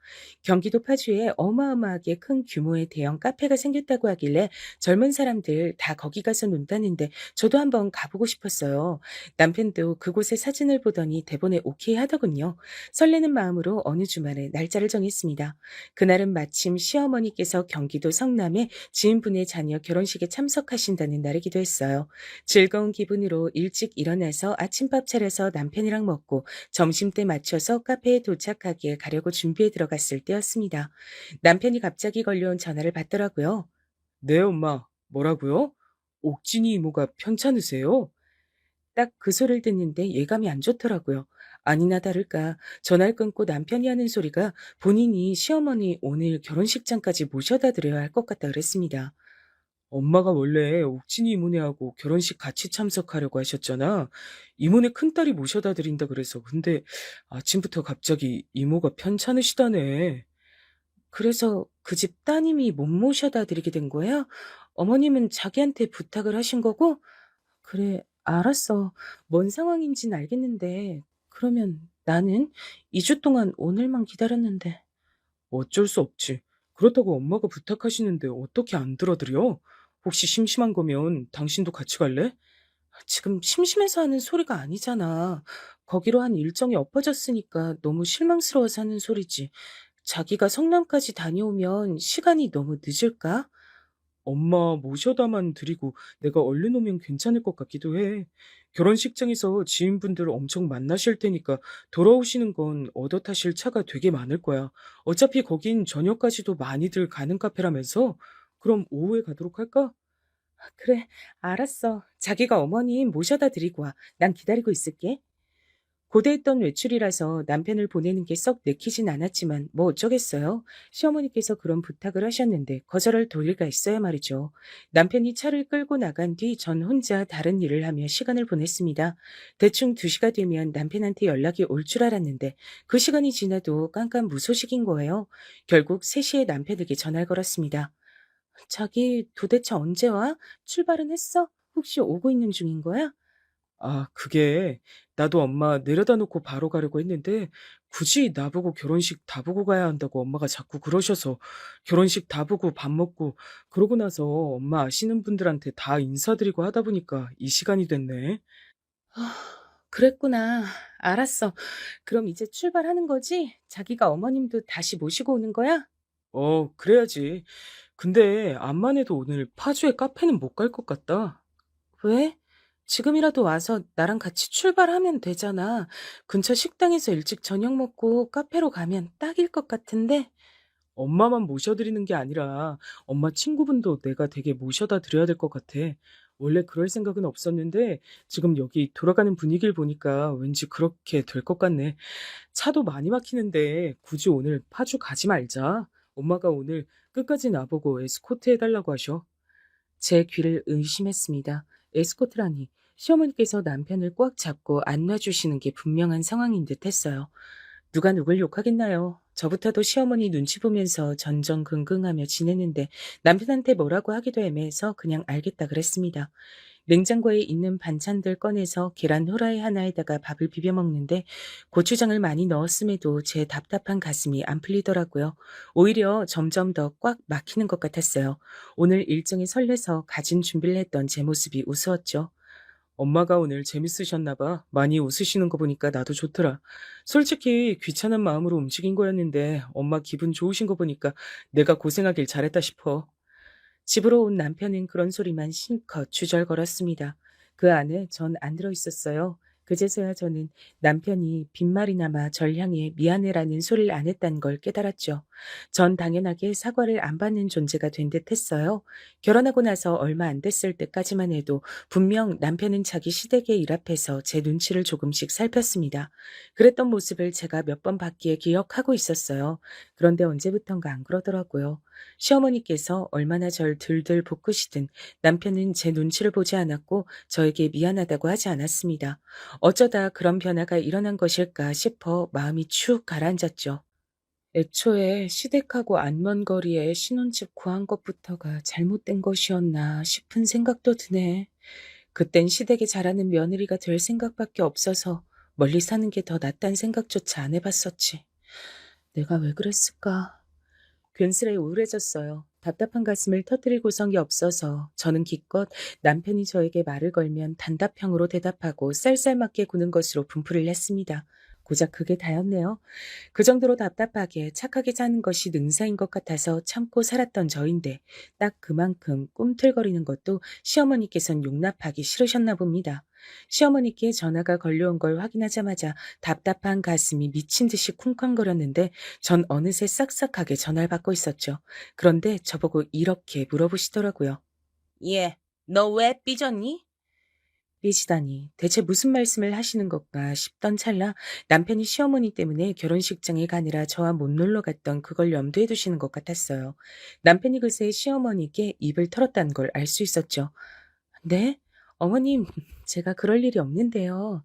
경기도 파주에 어마어마하게 큰 규모의 대형 카페가 생겼다고 하길래 젊은 사람들 다 거기 가서 논다는데 저도 한번 가보고 싶었어요. 남편도 그곳의 사진을 보더니 대본에 오케이 하더군요. 설레는 마음으로 어느 주말에 날짜를 정했습니다. 그날은 마침 시어머니께서 경기도 성남에 지인분의 자녀 결혼식에 참석하신다는 날이기도 했어요. 즐거운 기분으로 일찍 일어나서 아침밥 차려서 남편이랑 먹고 점심때 맞춰서 카페에 도착하기에 가려고 준비해 들어갔을 때였습니다. 남편이 갑자기 걸려온 전화를 받더라고요. 네, 엄마. 뭐라고요? 옥진이 이모가 편찮으세요? 딱 그 소리를 듣는데 예감이 안 좋더라고요. 아니나 다를까 전화를 끊고 남편이 하는 소리가 본인이 시어머니 오늘 결혼식장까지 모셔다 드려야 할 것 같다 그랬습니다. 엄마가 원래 옥진이 이모네하고 결혼식 같이 참석하려고 하셨잖아. 이모네 큰딸이 모셔다 드린다 그래서 근데 아침부터 갑자기 이모가 편찮으시다네. 그래서 그 집 따님이 못 모셔다 드리게 된 거야? 어머님은 자기한테 부탁을 하신 거고? 그래, 알았어. 뭔 상황인진 알겠는데, 그러면 나는 2주 동안 오늘만 기다렸는데. 어쩔 수 없지. 그렇다고 엄마가 부탁하시는데 어떻게 안 들어드려? 혹시 심심한 거면 당신도 같이 갈래? 지금 심심해서 하는 소리가 아니잖아. 거기로 한 일정이 엎어졌으니까 너무 실망스러워서 하는 소리지. 자기가 성남까지 다녀오면 시간이 너무 늦을까? 엄마 모셔다만 드리고 내가 얼른 오면 괜찮을 것 같기도 해. 결혼식장에서 지인분들 엄청 만나실 테니까 돌아오시는 건 얻어 타실 차가 되게 많을 거야. 어차피 거긴 저녁까지도 많이들 가는 카페라면서? 그럼 오후에 가도록 할까? 그래, 알았어. 자기가 어머니 모셔다 드리고 와. 난 기다리고 있을게. 고대했던 외출이라서 남편을 보내는 게 썩 내키진 않았지만 뭐 어쩌겠어요. 시어머니께서 그런 부탁을 하셨는데 거절할 도리가 있어야 말이죠. 남편이 차를 끌고 나간 뒤 전 혼자 다른 일을 하며 시간을 보냈습니다. 대충 2시가 되면 남편한테 연락이 올 줄 알았는데 그 시간이 지나도 깜깜무소식인 거예요. 결국 3시에 남편에게 전화를 걸었습니다. 자기 도대체 언제 와? 출발은 했어? 혹시 오고 있는 중인 거야? 아, 그게 나도 엄마 내려다 놓고 바로 가려고 했는데 굳이 나보고 결혼식 다 보고 가야 한다고 엄마가 자꾸 그러셔서 결혼식 다 보고 밥 먹고 그러고 나서 엄마 아시는 분들한테 다 인사드리고 하다 보니까 이 시간이 됐네. 아, 그랬구나. 알았어. 그럼 이제 출발하는 거지? 자기가 어머님도 다시 모시고 오는 거야? 그래야지. 근데 암만 해도 오늘 파주의 카페는 못 갈 것 같다. 왜? 지금이라도 와서 나랑 같이 출발하면 되잖아. 근처 식당에서 일찍 저녁 먹고 카페로 가면 딱일 것 같은데. 엄마만 모셔드리는 게 아니라 엄마 친구분도 내가 되게 모셔다 드려야 될 것 같아. 원래 그럴 생각은 없었는데 지금 여기 돌아가는 분위기를 보니까 왠지 그렇게 될 것 같네. 차도 많이 막히는데 굳이 오늘 파주 가지 말자. 엄마가 오늘 끝까지 나보고 에스코트 해달라고 하셔. 제 귀를 의심했습니다. 에스코트라니 시어머니께서 남편을 꽉 잡고 안놔주시는 게 분명한 상황인 듯 했어요. 누가 누굴 욕하겠나요? 저부터도 시어머니 눈치 보면서 전전긍긍하며 지냈는데 남편한테 뭐라고 하기도 애매해서 그냥 알겠다 그랬습니다. 냉장고에 있는 반찬들 꺼내서 계란 후라이 하나에다가 밥을 비벼 먹는데 고추장을 많이 넣었음에도 제 답답한 가슴이 안 풀리더라고요. 오히려 점점 더 꽉 막히는 것 같았어요. 오늘 일정에 설레서 가진 준비를 했던 제 모습이 우스웠죠. 엄마가 오늘 재밌으셨나 봐. 많이 웃으시는 거 보니까 나도 좋더라. 솔직히 귀찮은 마음으로 움직인 거였는데 엄마 기분 좋으신 거 보니까 내가 고생하길 잘했다 싶어. 집으로 온 남편은 그런 소리만 실컷 주절거렸습니다. 그 안에 전 안 들어있었어요. 그제서야 저는 남편이 빈말이나마 절 향해 미안해라는 소리를 안 했다는 걸 깨달았죠. 전 당연하게 사과를 안 받는 존재가 된 듯 했어요. 결혼하고 나서 얼마 안 됐을 때까지만 해도 분명 남편은 자기 시댁의 일 앞에서 제 눈치를 조금씩 살폈습니다. 그랬던 모습을 제가 몇 번 봤기에 기억하고 있었어요. 그런데 언제부턴가 안 그러더라고요. 시어머니께서 얼마나 절 들들 볶으시든 남편은 제 눈치를 보지 않았고 저에게 미안하다고 하지 않았습니다. 어쩌다 그런 변화가 일어난 것일까 싶어 마음이 축 가라앉았죠. 애초에 시댁하고 안 먼 거리에 신혼집 구한 것부터가 잘못된 것이었나 싶은 생각도 드네. 그땐 시댁에 잘하는 며느리가 될 생각밖에 없어서 멀리 사는 게 더 낫단 생각조차 안 해봤었지. 내가 왜 그랬을까? 괜스레 우울해졌어요. 답답한 가슴을 터뜨릴 구성이 없어서 저는 기껏 남편이 저에게 말을 걸면 단답형으로 대답하고 쌀쌀맞게 구는 것으로 분풀이를 했습니다. 고작 그게 다였네요. 그 정도로 답답하게 착하게 사는 것이 능사인 것 같아서 참고 살았던 저인데 딱 그만큼 꿈틀거리는 것도 시어머니께선 용납하기 싫으셨나 봅니다. 시어머니께 전화가 걸려온 걸 확인하자마자 답답한 가슴이 미친 듯이 쿵쾅거렸는데 전 어느새 싹싹하게 전화를 받고 있었죠. 그런데 저보고 이렇게 물어보시더라고요. 예, 너 왜 삐졌니? 삐지다니 대체 무슨 말씀을 하시는 것가 싶던 찰나 남편이 시어머니 때문에 결혼식장에 가느라 저와 못 놀러 갔던 그걸 염두에 두시는 것 같았어요. 남편이 글쎄 시어머니께 입을 털었다는 걸 알 수 있었죠. 네? 어머님, 제가 그럴 일이 없는데요.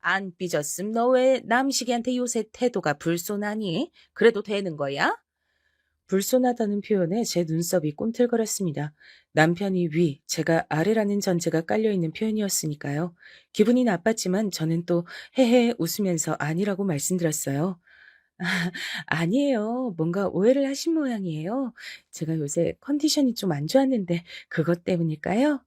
안 삐졌음 너 왜 남식이한테 요새 태도가 불손하니? 그래도 되는 거야? 불손하다는 표현에 제 눈썹이 꿈틀거렸습니다. 남편이 위, 제가 아래라는 전제가 깔려있는 표현이었으니까요. 기분이 나빴지만 저는 또 헤헤 웃으면서 아니라고 말씀드렸어요. 아니에요. 뭔가 오해를 하신 모양이에요. 제가 요새 컨디션이 좀 안 좋았는데 그것 때문일까요?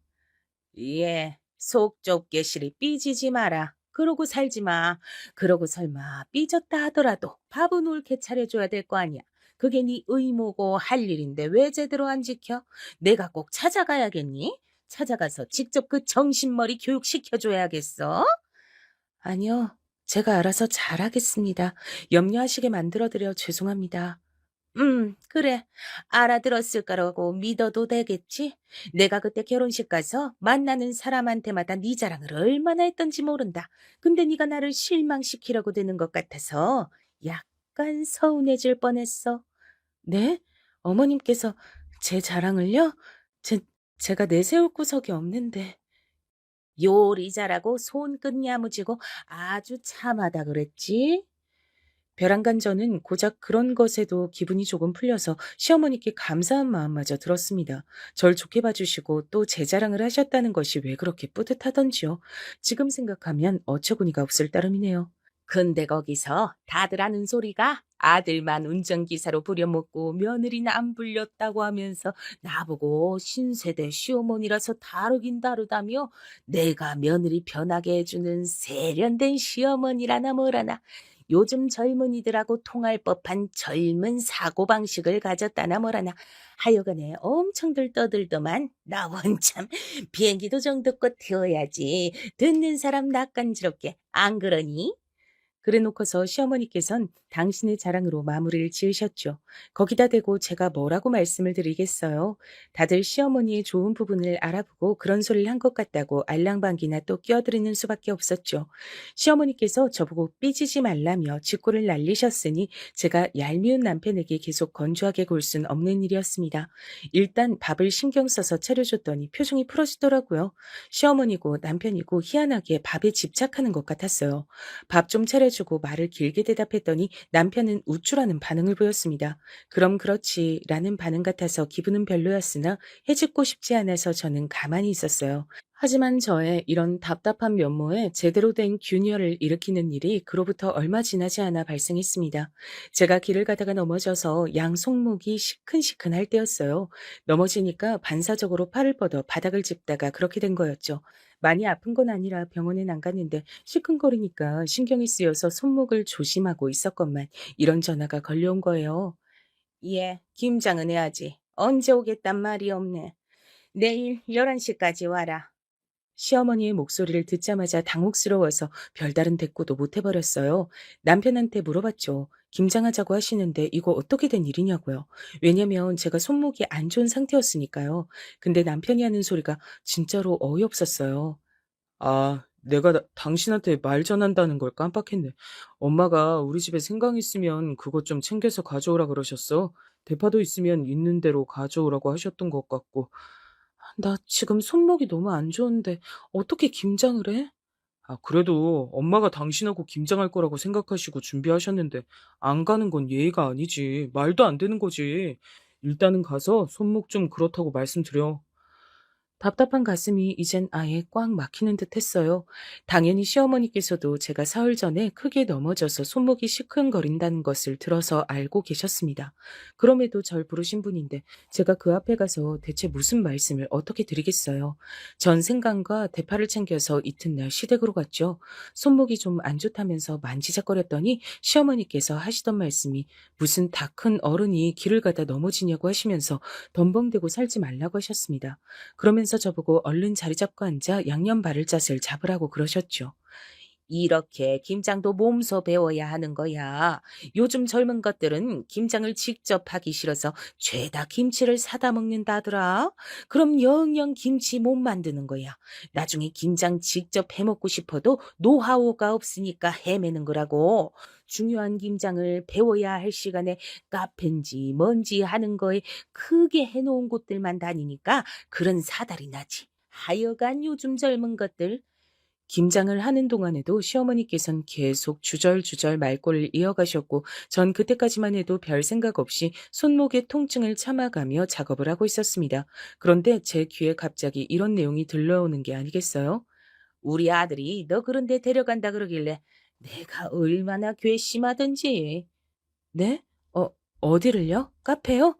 예, 속 좁게 시리 삐지지 마라. 그러고 살지 마. 그러고 설마 삐졌다 하더라도 밥은 옳게 차려줘야 될 거 아니야. 그게 네 의무고 할 일인데 왜 제대로 안 지켜? 내가 꼭 찾아가야겠니? 찾아가서 직접 그 정신머리 교육시켜줘야겠어? 아니요. 제가 알아서 잘하겠습니다. 염려하시게 만들어드려 죄송합니다. 그래. 알아들었을 거라고 믿어도 되겠지? 내가 그때 결혼식 가서 만나는 사람한테마다 네 자랑을 얼마나 했던지 모른다. 근데 네가 나를 실망시키려고 드는 것 같아서 약간 서운해질 뻔했어. 네? 어머님께서 제 자랑을요? 제, 제가 내세울 구석이 없는데. 요리 잘하고 손끝 야무지고 아주 참하다 그랬지? 벼랑간 저는 고작 그런 것에도 기분이 조금 풀려서 시어머니께 감사한 마음마저 들었습니다. 절 좋게 봐주시고 또 제 자랑을 하셨다는 것이 왜 그렇게 뿌듯하던지요. 지금 생각하면 어처구니가 없을 따름이네요. 근데 거기서 다들 하는 소리가 아들만 운전기사로 부려먹고 며느리는 안 불렸다고 하면서 나보고 신세대 시어머니라서 다르긴 다르다며 내가 며느리 편하게 해주는 세련된 시어머니라나 뭐라나 요즘 젊은이들하고 통할 법한 젊은 사고방식을 가졌다나 뭐라나 하여간에 엄청들 떠들더만 나 원참 비행기도 정도껏 태워야지 듣는 사람 낯간지럽게 안 그러니? 그래 놓고서 시어머니께선 당신의 자랑으로 마무리를 지으셨죠. 거기다 대고 제가 뭐라고 말씀을 드리겠어요. 다들 시어머니의 좋은 부분을 알아보고 그런 소리를 한 것 같다고 알랑방귀나 또 끼어드리는 수밖에 없었죠. 시어머니께서 저보고 삐지지 말라며 직고를 날리셨으니 제가 얄미운 남편에게 계속 건조하게 굴 순 없는 일이었습니다. 일단 밥을 신경 써서 차려줬더니 표정이 풀어지더라고요. 시어머니고 남편이고 희한하게 밥에 집착하는 것 같았어요. 밥 좀 차려주고 말을 길게 대답했더니 남편은 우쭐하는 반응을 보였습니다. 그럼 그렇지 라는 반응 같아서 기분은 별로였으나 해집고 싶지 않아서 저는 가만히 있었어요. 하지만 저의 이런 답답한 면모에 제대로 된 균열을 일으키는 일이 그로부터 얼마 지나지 않아 발생했습니다. 제가 길을 가다가 넘어져서 양 손목이 시큰시큰할 때였어요. 넘어지니까 반사적으로 팔을 뻗어 바닥을 짚다가 그렇게 된 거였죠. 많이 아픈 건 아니라 병원엔 안 갔는데 시큰거리니까 신경이 쓰여서 손목을 조심하고 있었건만 이런 전화가 걸려온 거예요. 예, 김장은 해야지. 언제 오겠단 말이 없네. 내일 11시까지 와라. 시어머니의 목소리를 듣자마자 당혹스러워서 별다른 대꾸도 못 해버렸어요. 남편한테 물어봤죠. 김장하자고 하시는데 이거 어떻게 된 일이냐고요. 왜냐면 제가 손목이 안 좋은 상태였으니까요. 근데 남편이 하는 소리가 진짜로 어이없었어요. 아, 내가 당신한테 말 전한다는 걸 깜빡했네. 엄마가 우리 집에 생강 있으면 그것 좀 챙겨서 가져오라 그러셨어. 대파도 있으면 있는 대로 가져오라고 하셨던 것 같고. 나 지금 손목이 너무 안 좋은데 어떻게 김장을 해? 아, 그래도 엄마가 당신하고 김장할 거라고 생각하시고 준비하셨는데 안 가는 건 예의가 아니지. 말도 안 되는 거지. 일단은 가서 손목 좀 그렇다고 말씀드려. 답답한 가슴이 이젠 아예 꽉 막히는 듯 했어요. 당연히 시어머니께서도 제가 사흘 전에 크게 넘어져서 손목이 시큰거린다는 것을 들어서 알고 계셨습니다. 그럼에도 절 부르신 분인데 제가 그 앞에 가서 대체 무슨 말씀을 어떻게 드리겠어요. 전 생강과 대파를 챙겨서 이튿날 시댁으로 갔죠. 손목이 좀 안 좋다면서 만지작거렸더니 시어머니께서 하시던 말씀이 무슨 다 큰 어른이 길을 가다 넘어지냐고 하시면서 덤벙대고 살지 말라고 하셨습니다. 그러면서 저보고 얼른 자리 잡고 앉아 양념 바를 잣을 잡으라고 그러셨죠. 이렇게 김장도 몸소 배워야 하는 거야. 요즘 젊은 것들은 김장을 직접 하기 싫어서 죄다 김치를 사다 먹는다더라. 그럼 영영 김치 못 만드는 거야. 나중에 김장 직접 해먹고 싶어도 노하우가 없으니까 헤매는 거라고. 중요한 김장을 배워야 할 시간에 카페인지 뭔지 하는 거에 크게 해놓은 곳들만 다니니까 그런 사달이 나지. 하여간 요즘 젊은 것들 김장을 하는 동안에도 시어머니께선 계속 주절주절 말꼬를 이어가셨고 전 그때까지만 해도 별 생각 없이 손목의 통증을 참아가며 작업을 하고 있었습니다. 그런데 제 귀에 갑자기 이런 내용이 들려오는 게 아니겠어요? 우리 아들이 너 그런 데 데려간다 그러길래 내가 얼마나 괘씸하던지. 네? 어디를요? 카페요?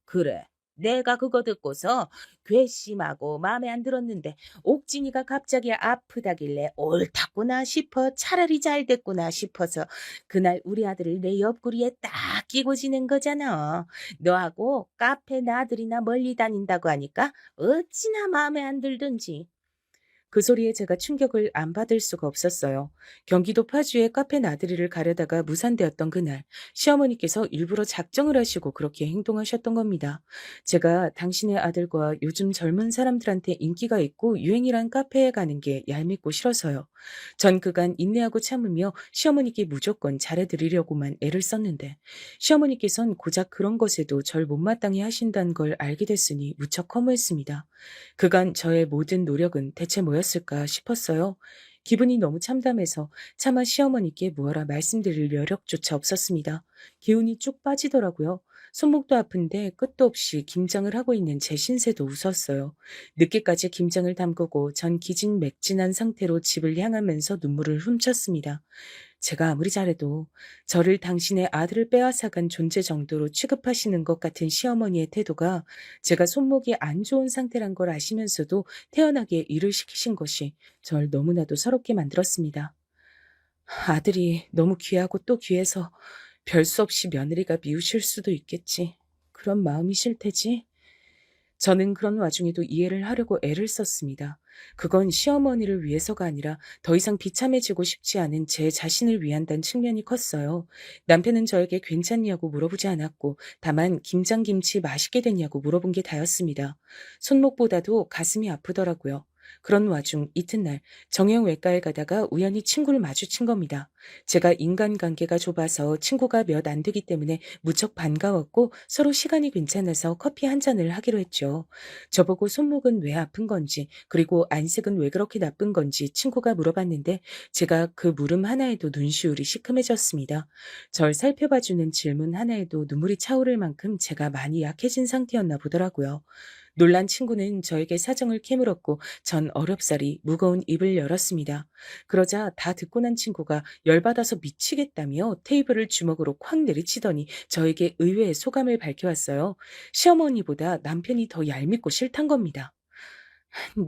그래. 내가 그거 듣고서 괘씸하고 마음에 안 들었는데 옥진이가 갑자기 아프다길래 옳았구나 싶어 차라리 잘 됐구나 싶어서 그날 우리 아들을 내 옆구리에 딱 끼고 지낸 거잖아. 너하고 카페 나들이나 멀리 다닌다고 하니까 어찌나 마음에 안 들던지. 그 소리에 제가 충격을 안 받을 수가 없었어요. 경기도 파주의 카페 나들이를 가려다가 무산되었던 그날, 시어머니께서 일부러 작정을 하시고 그렇게 행동하셨던 겁니다. 제가 당신의 아들과 요즘 젊은 사람들한테 인기가 있고 유행이란 카페에 가는 게 얄밉고 싫어서요. 전 그간 인내하고 참으며 시어머니께 무조건 잘해드리려고만 애를 썼는데 시어머니께선 고작 그런 것에도 절 못마땅해 하신다는 걸 알게 됐으니 무척 허무했습니다. 그간 저의 모든 노력은 대체 뭐였을까 싶었어요. 기분이 너무 참담해서 차마 시어머니께 무어라 말씀드릴 여력조차 없었습니다. 기운이 쭉 빠지더라고요. 손목도 아픈데 끝도 없이 김장을 하고 있는 제 신세도 웃었어요. 늦게까지 김장을 담그고 전 기진맥진한 상태로 집을 향하면서 눈물을 훔쳤습니다. 제가 아무리 잘해도 저를 당신의 아들을 빼앗아간 존재 정도로 취급하시는 것 같은 시어머니의 태도가 제가 손목이 안 좋은 상태란 걸 아시면서도 태연하게 일을 시키신 것이 절 너무나도 서럽게 만들었습니다. 아들이 너무 귀하고 또 귀해서 별 수 없이 며느리가 미우실 수도 있겠지. 그런 마음이실 테지. 저는 그런 와중에도 이해를 하려고 애를 썼습니다. 그건 시어머니를 위해서가 아니라 더 이상 비참해지고 싶지 않은 제 자신을 위한다는 측면이 컸어요. 남편은 저에게 괜찮냐고 물어보지 않았고 다만 김장김치 맛있게 됐냐고 물어본 게 다였습니다. 손목보다도 가슴이 아프더라고요. 그런 와중 이튿날 정형외과에 가다가 우연히 친구를 마주친 겁니다. 제가 인간관계가 좁아서 친구가 몇 안 되기 때문에 무척 반가웠고 서로 시간이 괜찮아서 커피 한 잔을 하기로 했죠. 저보고 손목은 왜 아픈 건지 그리고 안색은 왜 그렇게 나쁜 건지 친구가 물어봤는데 제가 그 물음 하나에도 눈시울이 시큼해졌습니다. 절 살펴봐주는 질문 하나에도 눈물이 차오를 만큼 제가 많이 약해진 상태였나 보더라고요. 놀란 친구는 저에게 사정을 캐물었고 전 어렵사리 무거운 입을 열었습니다. 그러자 다 듣고 난 친구가 열받아서 미치겠다며 테이블을 주먹으로 콱 내리치더니 저에게 의외의 소감을 밝혀왔어요. 시어머니보다 남편이 더 얄밉고 싫단 겁니다.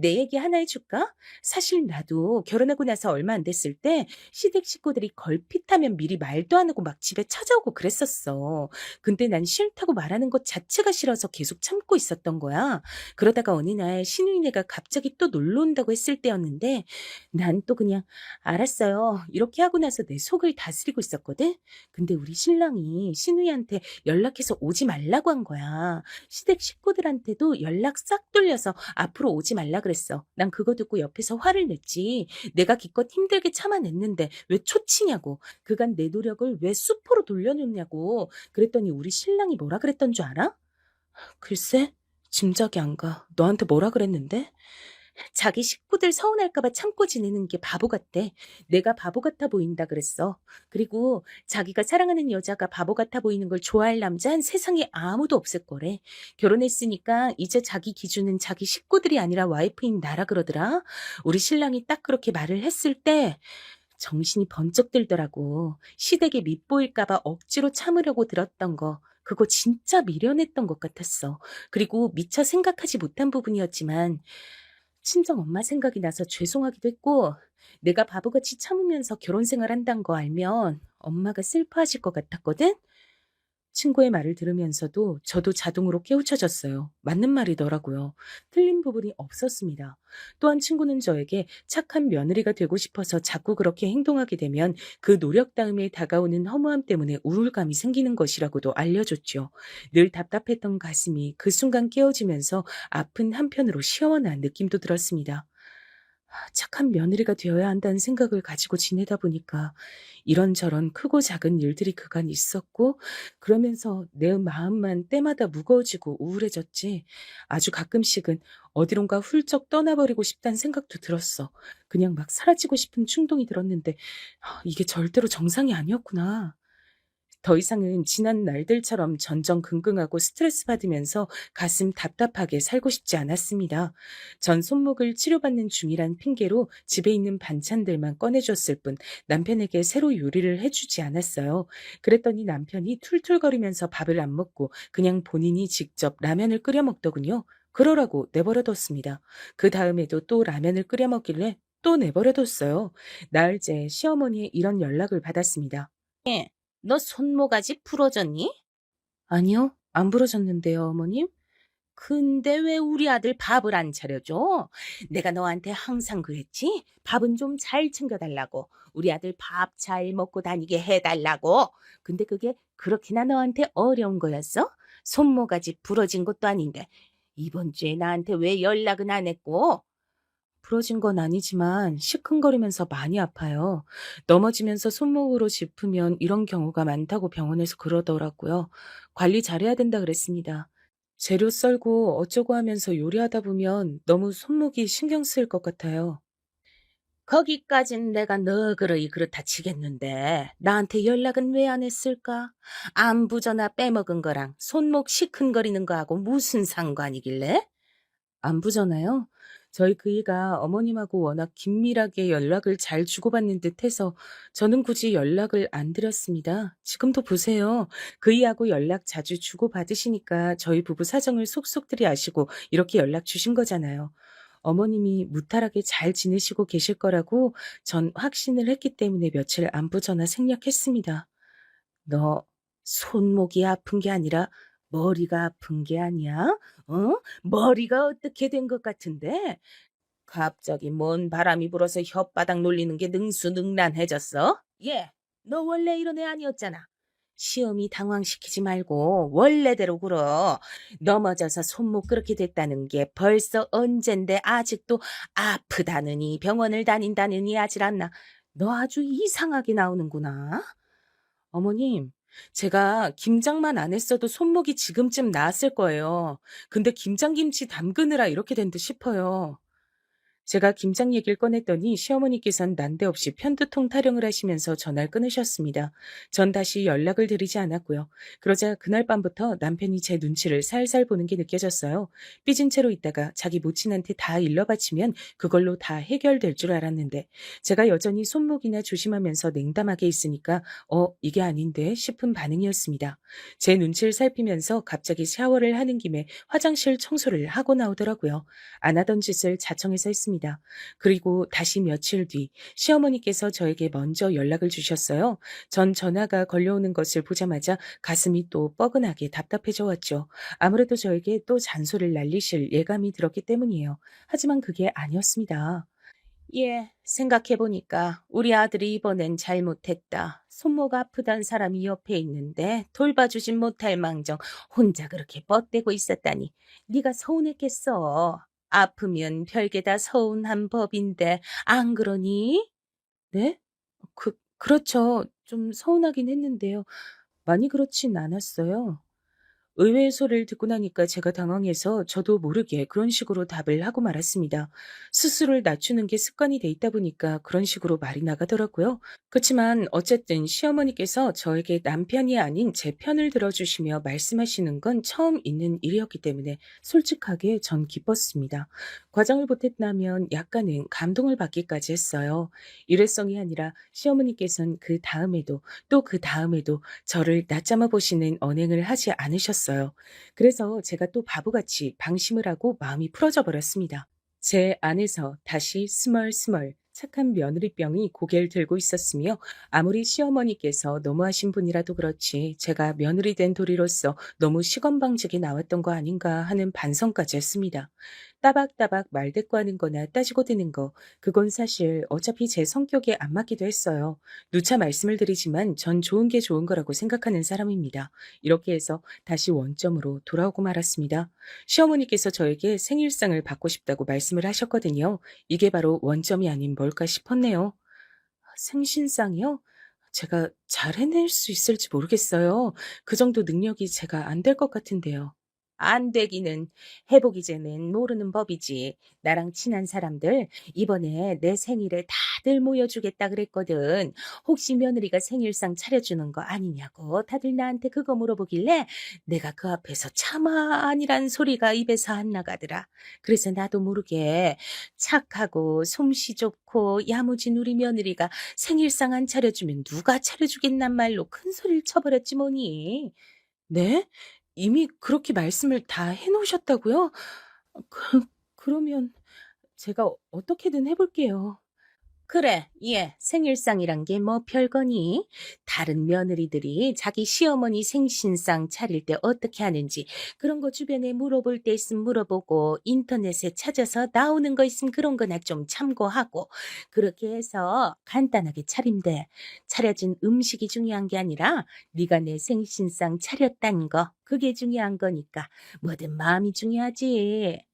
내 얘기 하나 해줄까? 사실 나도 결혼하고 나서 얼마 안 됐을 때 시댁 식구들이 걸핏하면 미리 말도 안 하고 막 집에 찾아오고 그랬었어. 근데 난 싫다고 말하는 것 자체가 싫어서 계속 참고 있었던 거야. 그러다가 어느 날 시누이네가 갑자기 또 놀러 온다고 했을 때였는데 난 또 그냥 알았어요. 이렇게 하고 나서 내 속을 다스리고 있었거든. 근데 우리 신랑이 시누이한테 연락해서 오지 말라고 한 거야. 시댁 식구들한테도 연락 싹 돌려서 앞으로 오지 말라 그랬어. 난 그거 듣고 옆에서 화를 냈지. 내가 기껏 힘들게 참아냈는데 왜 초치냐고. 그간 내 노력을 왜 수포로 돌려놓냐고. 그랬더니 우리 신랑이 뭐라 그랬던 줄 알아? 글쎄, 짐작이 안 가. 너한테 뭐라 그랬는데? 자기 식구들 서운할까봐 참고 지내는 게 바보 같대. 내가 바보 같아 보인다 그랬어. 그리고 자기가 사랑하는 여자가 바보 같아 보이는 걸 좋아할 남자는 세상에 아무도 없을 거래. 결혼했으니까 이제 자기 기준은 자기 식구들이 아니라 와이프인 나라 그러더라. 우리 신랑이 딱 그렇게 말을 했을 때 정신이 번쩍 들더라고. 시댁에 밉보일까봐 억지로 참으려고 들었던 거. 그거 진짜 미련했던 것 같았어. 그리고 미처 생각하지 못한 부분이었지만 친정 엄마 생각이 나서 죄송하기도 했고 내가 바보같이 참으면서 결혼 생활한다는 거 알면 엄마가 슬퍼하실 것 같았거든? 친구의 말을 들으면서도 저도 자동으로 깨우쳐졌어요. 맞는 말이더라고요. 틀린 부분이 없었습니다. 또한 친구는 저에게 착한 며느리가 되고 싶어서 자꾸 그렇게 행동하게 되면 그 노력 다음에 다가오는 허무함 때문에 우울감이 생기는 것이라고도 알려줬죠. 늘 답답했던 가슴이 그 순간 깨어지면서 아픈 한편으로 시원한 느낌도 들었습니다. 착한 며느리가 되어야 한다는 생각을 가지고 지내다 보니까 이런저런 크고 작은 일들이 그간 있었고 그러면서 내 마음만 때마다 무거워지고 우울해졌지. 아주 가끔씩은 어디론가 훌쩍 떠나버리고 싶다는 생각도 들었어. 그냥 막 사라지고 싶은 충동이 들었는데 이게 절대로 정상이 아니었구나. 더 이상은 지난 날들처럼 전전긍긍하고 스트레스 받으면서 가슴 답답하게 살고 싶지 않았습니다. 전 손목을 치료받는 중이란 핑계로 집에 있는 반찬들만 꺼내줬을 뿐 남편에게 새로 요리를 해주지 않았어요. 그랬더니 남편이 툴툴거리면서 밥을 안 먹고 그냥 본인이 직접 라면을 끓여 먹더군요. 그러라고 내버려뒀습니다. 그 다음에도 또 라면을 끓여 먹길래 또 내버려뒀어요. 나흘째 시어머니의 이런 연락을 받았습니다. 너 손모가지 부러졌니? 아니요, 안 부러졌는데요, 어머님. 근데 왜 우리 아들 밥을 안 차려줘? 내가 너한테 항상 그랬지? 밥은 좀 잘 챙겨달라고. 우리 아들 밥 잘 먹고 다니게 해달라고. 근데 그게 그렇게나 너한테 어려운 거였어? 손모가지 부러진 것도 아닌데. 이번 주에 나한테 왜 연락은 안 했고? 부러진 건 아니지만 시큰거리면서 많이 아파요. 넘어지면서 손목으로 짚으면 이런 경우가 많다고 병원에서 그러더라고요. 관리 잘해야 된다 그랬습니다. 재료 썰고 어쩌고 하면서 요리하다 보면 너무 손목이 신경 쓰일 것 같아요. 거기까진 내가 너그러이 그렇다 치겠는데 나한테 연락은 왜 안 했을까? 안부 전화 빼먹은 거랑 손목 시큰거리는 거하고 무슨 상관이길래? 안부 전화요? 저희 그이가 어머님하고 워낙 긴밀하게 연락을 잘 주고받는 듯해서 저는 굳이 연락을 안 드렸습니다. 지금도 보세요. 그이하고 연락 자주 주고받으시니까 저희 부부 사정을 속속들이 아시고 이렇게 연락 주신 거잖아요. 어머님이 무탈하게 잘 지내시고 계실 거라고 전 확신을 했기 때문에 며칠 안부 전화 생략했습니다. 너 손목이 아픈 게 아니라 머리가 아픈 게 아니야? 어? 머리가 어떻게 된 것 같은데? 갑자기 뭔 바람이 불어서 혓바닥 놀리는 게 능수능란해졌어? 예, 너 원래 이런 애 아니었잖아. 시험이 당황시키지 말고 원래대로 굴어. 넘어져서 손목 그렇게 됐다는 게 벌써 언젠데 아직도 아프다느니 병원을 다닌다느니 하질 않나. 너 아주 이상하게 나오는구나. 어머님, 제가 김장만 안 했어도 손목이 지금쯤 나았을 거예요. 근데 김장김치 담그느라 이렇게 된 듯 싶어요. 제가 김장 얘기를 꺼냈더니 시어머니께서는 난데없이 편두통 타령을 하시면서 전화를 끊으셨습니다. 전 다시 연락을 드리지 않았고요. 그러자 그날 밤부터 남편이 제 눈치를 살살 보는 게 느껴졌어요. 삐진 채로 있다가 자기 모친한테 다 일러바치면 그걸로 다 해결될 줄 알았는데 제가 여전히 손목이나 조심하면서 냉담하게 있으니까 이게 아닌데 싶은 반응이었습니다. 제 눈치를 살피면서 갑자기 샤워를 하는 김에 화장실 청소를 하고 나오더라고요. 안 하던 짓을 자청해서 했습니다. 그리고 다시 며칠 뒤 시어머니께서 저에게 먼저 연락을 주셨어요. 전 전화가 걸려오는 것을 보자마자 가슴이 또 뻐근하게 답답해져 왔죠. 아무래도 저에게 또 잔소리를 날리실 예감이 들었기 때문이에요. 하지만 그게 아니었습니다. 예, 생각해보니까 우리 아들이 이번엔 잘못했다. 손목 아프단 사람이 옆에 있는데 돌봐주진 못할 망정 혼자 그렇게 뻗대고 있었다니. 네가 서운했겠어. 아프면 별게 다 서운한 법인데 안 그러니? 네? 그렇죠. 좀 서운하긴 했는데요. 많이 그렇진 않았어요. 의외의 소리를 듣고 나니까 제가 당황해서 저도 모르게 그런 식으로 답을 하고 말았습니다. 스스로를 낮추는 게 습관이 돼 있다 보니까 그런 식으로 말이 나가더라고요. 그렇지만 어쨌든 시어머니께서 저에게 남편이 아닌 제 편을 들어주시며 말씀하시는 건 처음 있는 일이었기 때문에 솔직하게 전 기뻤습니다. 과장을 보탰다면 약간은 감동을 받기까지 했어요. 일회성이 아니라 시어머니께서는 그 다음에도 또 그 다음에도 저를 낮잡아 보시는 언행을 하지 않으셨어요. 그래서 제가 또 바보같이 방심을 하고 마음이 풀어져 버렸습니다. 제 안에서 다시 스멀스멀 착한 며느리병이 고개를 들고 있었으며 아무리 시어머니께서 너무하신 분이라도 그렇지 제가 며느리 된 도리로서 너무 시건방지게 나왔던 거 아닌가 하는 반성까지 했습니다. 따박따박 말대꾸하는 거나 따지고 드는 거 그건 사실 어차피 제 성격에 안 맞기도 했어요. 누차 말씀을 드리지만 전 좋은 게 좋은 거라고 생각하는 사람입니다. 이렇게 해서 다시 원점으로 돌아오고 말았습니다. 시어머니께서 저에게 생일상을 받고 싶다고 말씀을 하셨거든요. 이게 바로 원점이 아닌 뭘까 싶었네요. 생신상이요? 제가 잘 해낼 수 있을지 모르겠어요. 그 정도 능력이 제가 안 될 것 같은데요. 안 되기는 해보기 전엔 모르는 법이지. 나랑 친한 사람들 이번에 내 생일에 다들 모여주겠다 그랬거든. 혹시 며느리가 생일상 차려주는 거 아니냐고 다들 나한테 그거 물어보길래 내가 그 앞에서 차마 아니란 소리가 입에서 안 나가더라. 그래서 나도 모르게 착하고 솜씨 좋고 야무진 우리 며느리가 생일상 안 차려주면 누가 차려주겠단 말로 큰 소리를 쳐버렸지 뭐니. 네? 이미 그렇게 말씀을 다 해놓으셨다고요? 그러면 제가 어떻게든 해볼게요. 그래, 예, 생일상이란 게 뭐 별거니? 다른 며느리들이 자기 시어머니 생신상 차릴 때 어떻게 하는지 그런 거 주변에 물어볼 때 있으면 물어보고 인터넷에 찾아서 나오는 거 있으면 그런 거나 좀 참고하고 그렇게 해서 간단하게 차리면 돼. 차려진 음식이 중요한 게 아니라 네가 내 생신상 차렸다는 거 그게 중요한 거니까 뭐든 마음이 중요하지.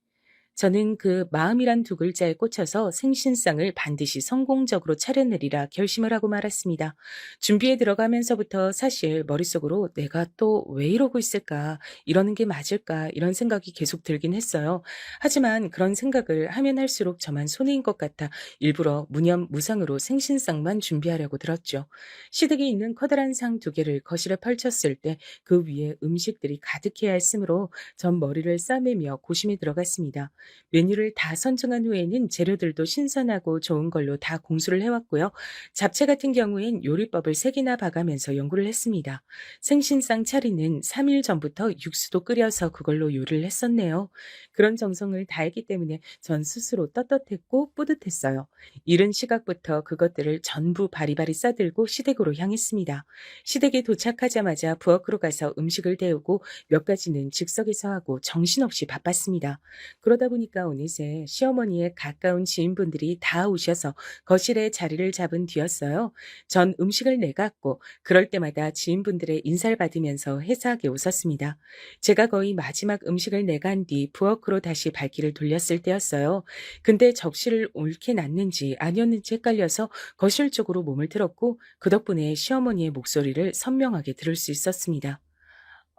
저는 그 마음이란 두 글자에 꽂혀서 생신상을 반드시 성공적으로 차려내리라 결심을 하고 말았습니다. 준비에 들어가면서부터 사실 머릿속으로 내가 또 왜 이러고 있을까, 이러는 게 맞을까, 이런 생각이 계속 들긴 했어요. 하지만 그런 생각을 하면 할수록 저만 손해인 것 같아 일부러 무념무상으로 생신상만 준비하려고 들었죠. 시댁에 있는 커다란 상 두 개를 거실에 펼쳤을 때 그 위에 음식들이 가득해야 했으므로 전 머리를 싸매며 고심에 들어갔습니다. 메뉴를 다 선정한 후에는 재료들도 신선하고 좋은 걸로 다 공수를 해왔고요. 잡채 같은 경우엔 요리법을 3개나 봐가면서 연구를 했습니다. 생신상 차리는 3일 전부터 육수도 끓여서 그걸로 요리를 했었네요. 그런 정성을 다했기 때문에 전 스스로 떳떳했고 뿌듯했어요. 이른 시각부터 그것들을 전부 바리바리 싸들고 시댁으로 향했습니다. 시댁에 도착하자마자 부엌으로 가서 음식을 데우고 몇 가지는 즉석에서 하고 정신없이 바빴습니다. 그러다 보니까 어느새 시어머니의 가까운 지인분들이 다 오셔서 거실에 자리를 잡은 뒤였어요. 전 음식을 내갔고 그럴 때마다 지인분들의 인사를 받으면서 해사하게 웃었습니다. 제가 거의 마지막 음식을 내간 뒤 부엌으로 다시 발길을 돌렸을 때였어요. 근데 접시를 옳게 놨는지 아니었는지 헷갈려서 거실 쪽으로 몸을 틀었고 그 덕분에 시어머니의 목소리를 선명하게 들을 수 있었습니다.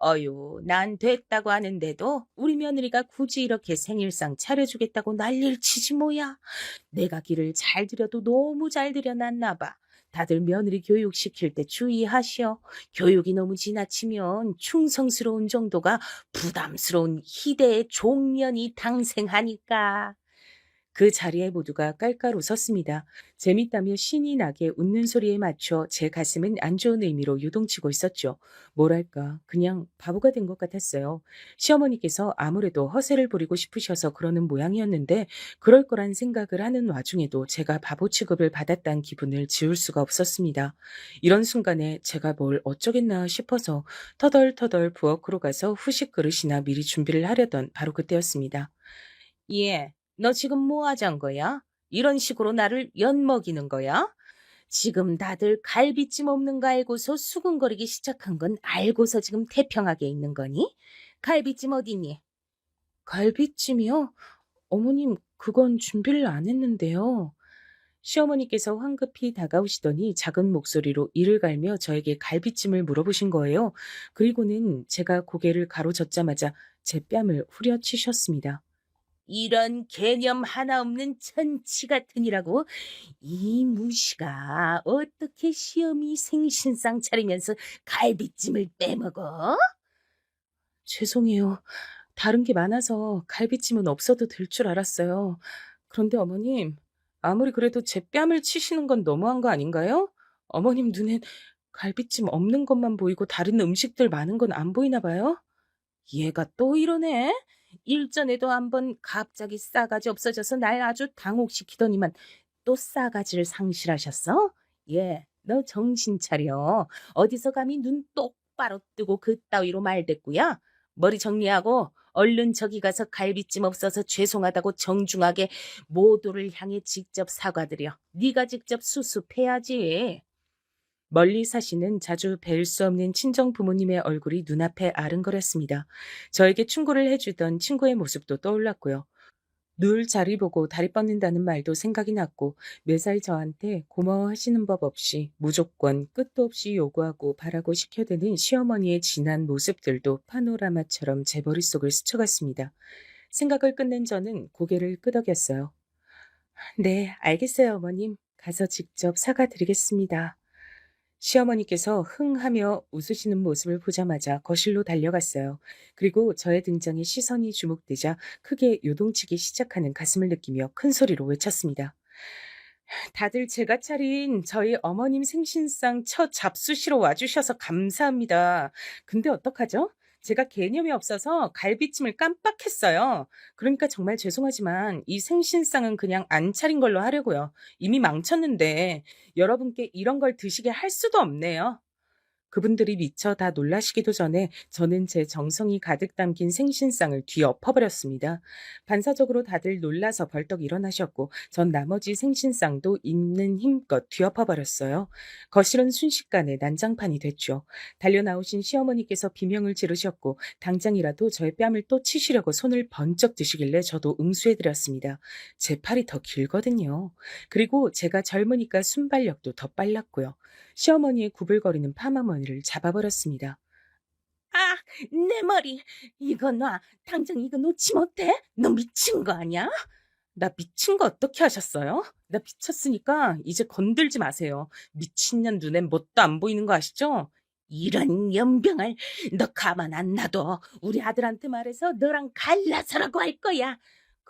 어유, 난 됐다고 하는데도 우리 며느리가 굳이 이렇게 생일상 차려주겠다고 난리를 치지 뭐야. 내가 길을 잘 들여도 너무 잘 들여놨나 봐. 다들 며느리 교육시킬 때 주의하시오. 교육이 너무 지나치면 충성스러운 정도가 부담스러운 희대의 종년이 당생하니까. 그 자리에 모두가 깔깔 웃었습니다. 재밌다며 신이 나게 웃는 소리에 맞춰 제 가슴은 안 좋은 의미로 요동치고 있었죠. 뭐랄까, 그냥 바보가 된 것 같았어요. 시어머니께서 아무래도 허세를 부리고 싶으셔서 그러는 모양이었는데 그럴 거란 생각을 하는 와중에도 제가 바보 취급을 받았다는 기분을 지울 수가 없었습니다. 이런 순간에 제가 뭘 어쩌겠나 싶어서 터덜터덜 부엌으로 가서 후식 그릇이나 미리 준비를 하려던 바로 그때였습니다. 예. 너 지금 뭐 하자는 거야? 이런 식으로 나를 엿먹이는 거야? 지금 다들 갈비찜 없는 거 알고서 수근거리기 시작한 건 알고서 지금 태평하게 있는 거니? 갈비찜 어디니? 갈비찜이요? 어머님, 그건 준비를 안 했는데요. 시어머니께서 황급히 다가오시더니 작은 목소리로 이를 갈며 저에게 갈비찜을 물어보신 거예요. 그리고는 제가 고개를 가로젓자마자 제 뺨을 후려치셨습니다. 이런 개념 하나 없는 천치 같으니라고 이 무시가 어떻게 시어미 생신상 차리면서 갈비찜을 빼먹어? 죄송해요. 다른 게 많아서 갈비찜은 없어도 될 줄 알았어요. 그런데 어머님, 아무리 그래도 제 뺨을 치시는 건 너무한 거 아닌가요? 어머님 눈엔 갈비찜 없는 것만 보이고 다른 음식들 많은 건 안 보이나 봐요? 얘가 또 이러네? 일전에도 한번 갑자기 싸가지 없어져서 날 아주 당혹시키더니만 또 싸가지를 상실하셨어? 예, 너 정신 차려. 어디서 감히 눈 똑바로 뜨고 그따위로 말댔구야? 머리 정리하고 얼른 저기 가서 갈비찜 없어서 죄송하다고 정중하게 모두를 향해 직접 사과드려. 네가 직접 수습해야지. 멀리 사시는 자주 뵐 수 없는 친정 부모님의 얼굴이 눈앞에 아른거렸습니다. 저에게 충고를 해주던 친구의 모습도 떠올랐고요. 늘 자리 보고 다리 뻗는다는 말도 생각이 났고 매사에 저한테 고마워하시는 법 없이 무조건 끝도 없이 요구하고 바라고 시켜대는 시어머니의 진한 모습들도 파노라마처럼 제 머릿속을 스쳐갔습니다. 생각을 끝낸 저는 고개를 끄덕였어요. 네, 알겠어요, 어머님. 가서 직접 사과드리겠습니다. 시어머니께서 흥하며 웃으시는 모습을 보자마자 거실로 달려갔어요. 그리고 저의 등장에 시선이 주목되자 크게 요동치기 시작하는 가슴을 느끼며 큰 소리로 외쳤습니다. 다들 제가 차린 저희 어머님 생신상 첫 잡수시러 와주셔서 감사합니다. 근데 어떡하죠? 제가 개념이 없어서 갈비찜을 깜빡했어요. 그러니까 정말 죄송하지만 이 생신상은 그냥 안 차린 걸로 하려고요. 이미 망쳤는데 여러분께 이런 걸 드시게 할 수도 없네요. 그분들이 미처 다 놀라시기도 전에 저는 제 정성이 가득 담긴 생신상을 뒤엎어버렸습니다. 반사적으로 다들 놀라서 벌떡 일어나셨고 전 나머지 생신상도 있는 힘껏 뒤엎어버렸어요. 거실은 순식간에 난장판이 됐죠. 달려나오신 시어머니께서 비명을 지르셨고 당장이라도 저의 뺨을 또 치시려고 손을 번쩍 드시길래 저도 응수해드렸습니다. 제 팔이 더 길거든요. 그리고 제가 젊으니까 순발력도 더 빨랐고요. 시어머니의 구불거리는 파마머리를 잡아버렸습니다. 아, 내 머리. 이거 놔. 당장 이거 놓지 못해? 너 미친 거 아니야? 나 미친 거 어떻게 하셨어요? 나 미쳤으니까 이제 건들지 마세요. 미친년 눈엔 뭣도 안 보이는 거 아시죠? 이런 연병을 너 가만 안 놔둬. 우리 아들한테 말해서 너랑 갈라서라고 할 거야.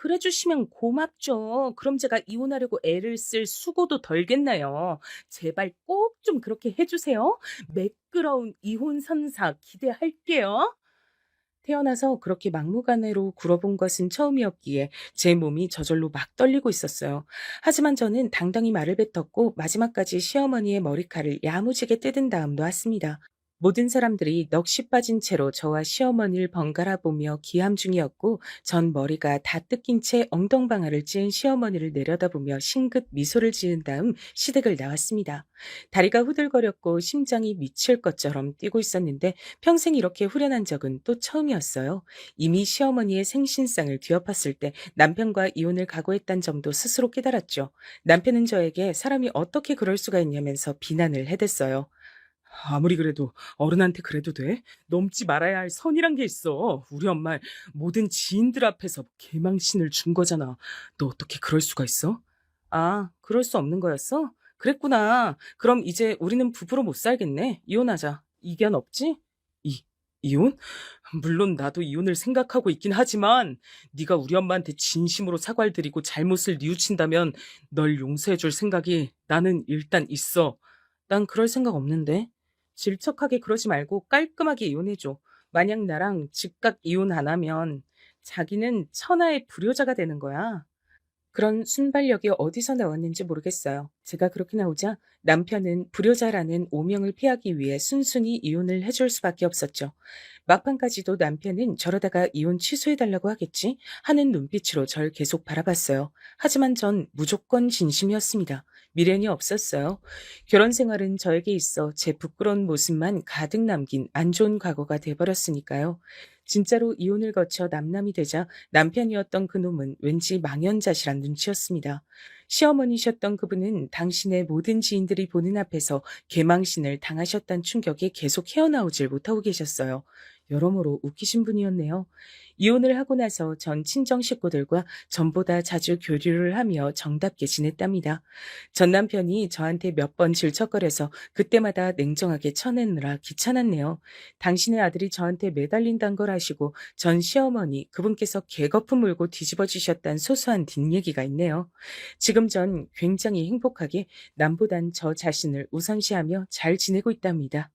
그래 주시면 고맙죠. 그럼 제가 이혼하려고 애를 쓸 수고도 덜겠나요. 제발 꼭 좀 그렇게 해주세요. 매끄러운 이혼 선사 기대할게요. 태어나서 그렇게 막무가내로 굴어본 것은 처음이었기에 제 몸이 저절로 막 떨리고 있었어요. 하지만 저는 당당히 말을 뱉었고 마지막까지 시어머니의 머리칼을 야무지게 뜯은 다음 놓았습니다. 모든 사람들이 넋이 빠진 채로 저와 시어머니를 번갈아 보며 기함 중이었고 전 머리가 다 뜯긴 채 엉덩방아를 찧은 시어머니를 내려다보며 싱긋 미소를 지은 다음 시댁을 나왔습니다. 다리가 후들거렸고 심장이 미칠 것처럼 뛰고 있었는데 평생 이렇게 후련한 적은 또 처음이었어요. 이미 시어머니의 생신상을 뒤엎었을 때 남편과 이혼을 각오했단 점도 스스로 깨달았죠. 남편은 저에게 사람이 어떻게 그럴 수가 있냐면서 비난을 해댔어요. 아무리 그래도 어른한테 그래도 돼? 넘지 말아야 할 선이란 게 있어. 우리 엄마 모든 지인들 앞에서 개망신을 준 거잖아. 너 어떻게 그럴 수가 있어? 아, 그럴 수 없는 거였어? 그랬구나. 그럼 이제 우리는 부부로 못 살겠네. 이혼하자. 이견 없지? 이혼? 물론 나도 이혼을 생각하고 있긴 하지만 네가 우리 엄마한테 진심으로 사과를 드리고 잘못을 뉘우친다면 널 용서해 줄 생각이 나는 일단 있어. 난 그럴 생각 없는데. 질척하게 그러지 말고 깔끔하게 이혼해줘. 만약 나랑 즉각 이혼 안 하면 자기는 천하의 불효자가 되는 거야. 그런 순발력이 어디서 나왔는지 모르겠어요. 제가 그렇게 나오자 남편은 불효자라는 오명을 피하기 위해 순순히 이혼을 해줄 수밖에 없었죠. 막판까지도 남편은 저러다가 이혼 취소해달라고 하겠지 하는 눈빛으로 절 계속 바라봤어요. 하지만 전 무조건 진심이었습니다. 미련이 없었어요. 결혼 생활은 저에게 있어 제 부끄러운 모습만 가득 남긴 안 좋은 과거가 돼버렸으니까요. 진짜로 이혼을 거쳐 남남이 되자 남편이었던 그놈은 왠지 망연자실한 눈치였습니다. 시어머니셨던 그분은 당신의 모든 지인들이 보는 앞에서 개망신을 당하셨다는 충격에 계속 헤어나오질 못하고 계셨어요. 여러모로 웃기신 분이었네요. 이혼을 하고 나서 전 친정 식구들과 전보다 자주 교류를 하며 정답게 지냈답니다. 전 남편이 저한테 몇 번 질척거려서 그때마다 냉정하게 쳐내느라 귀찮았네요. 당신의 아들이 저한테 매달린다는 걸 아시고 전 시어머니 그분께서 개거품 물고 뒤집어 주셨다는 소소한 뒷얘기가 있네요. 지금 전 굉장히 행복하게 남보단 저 자신을 우선시하며 잘 지내고 있답니다.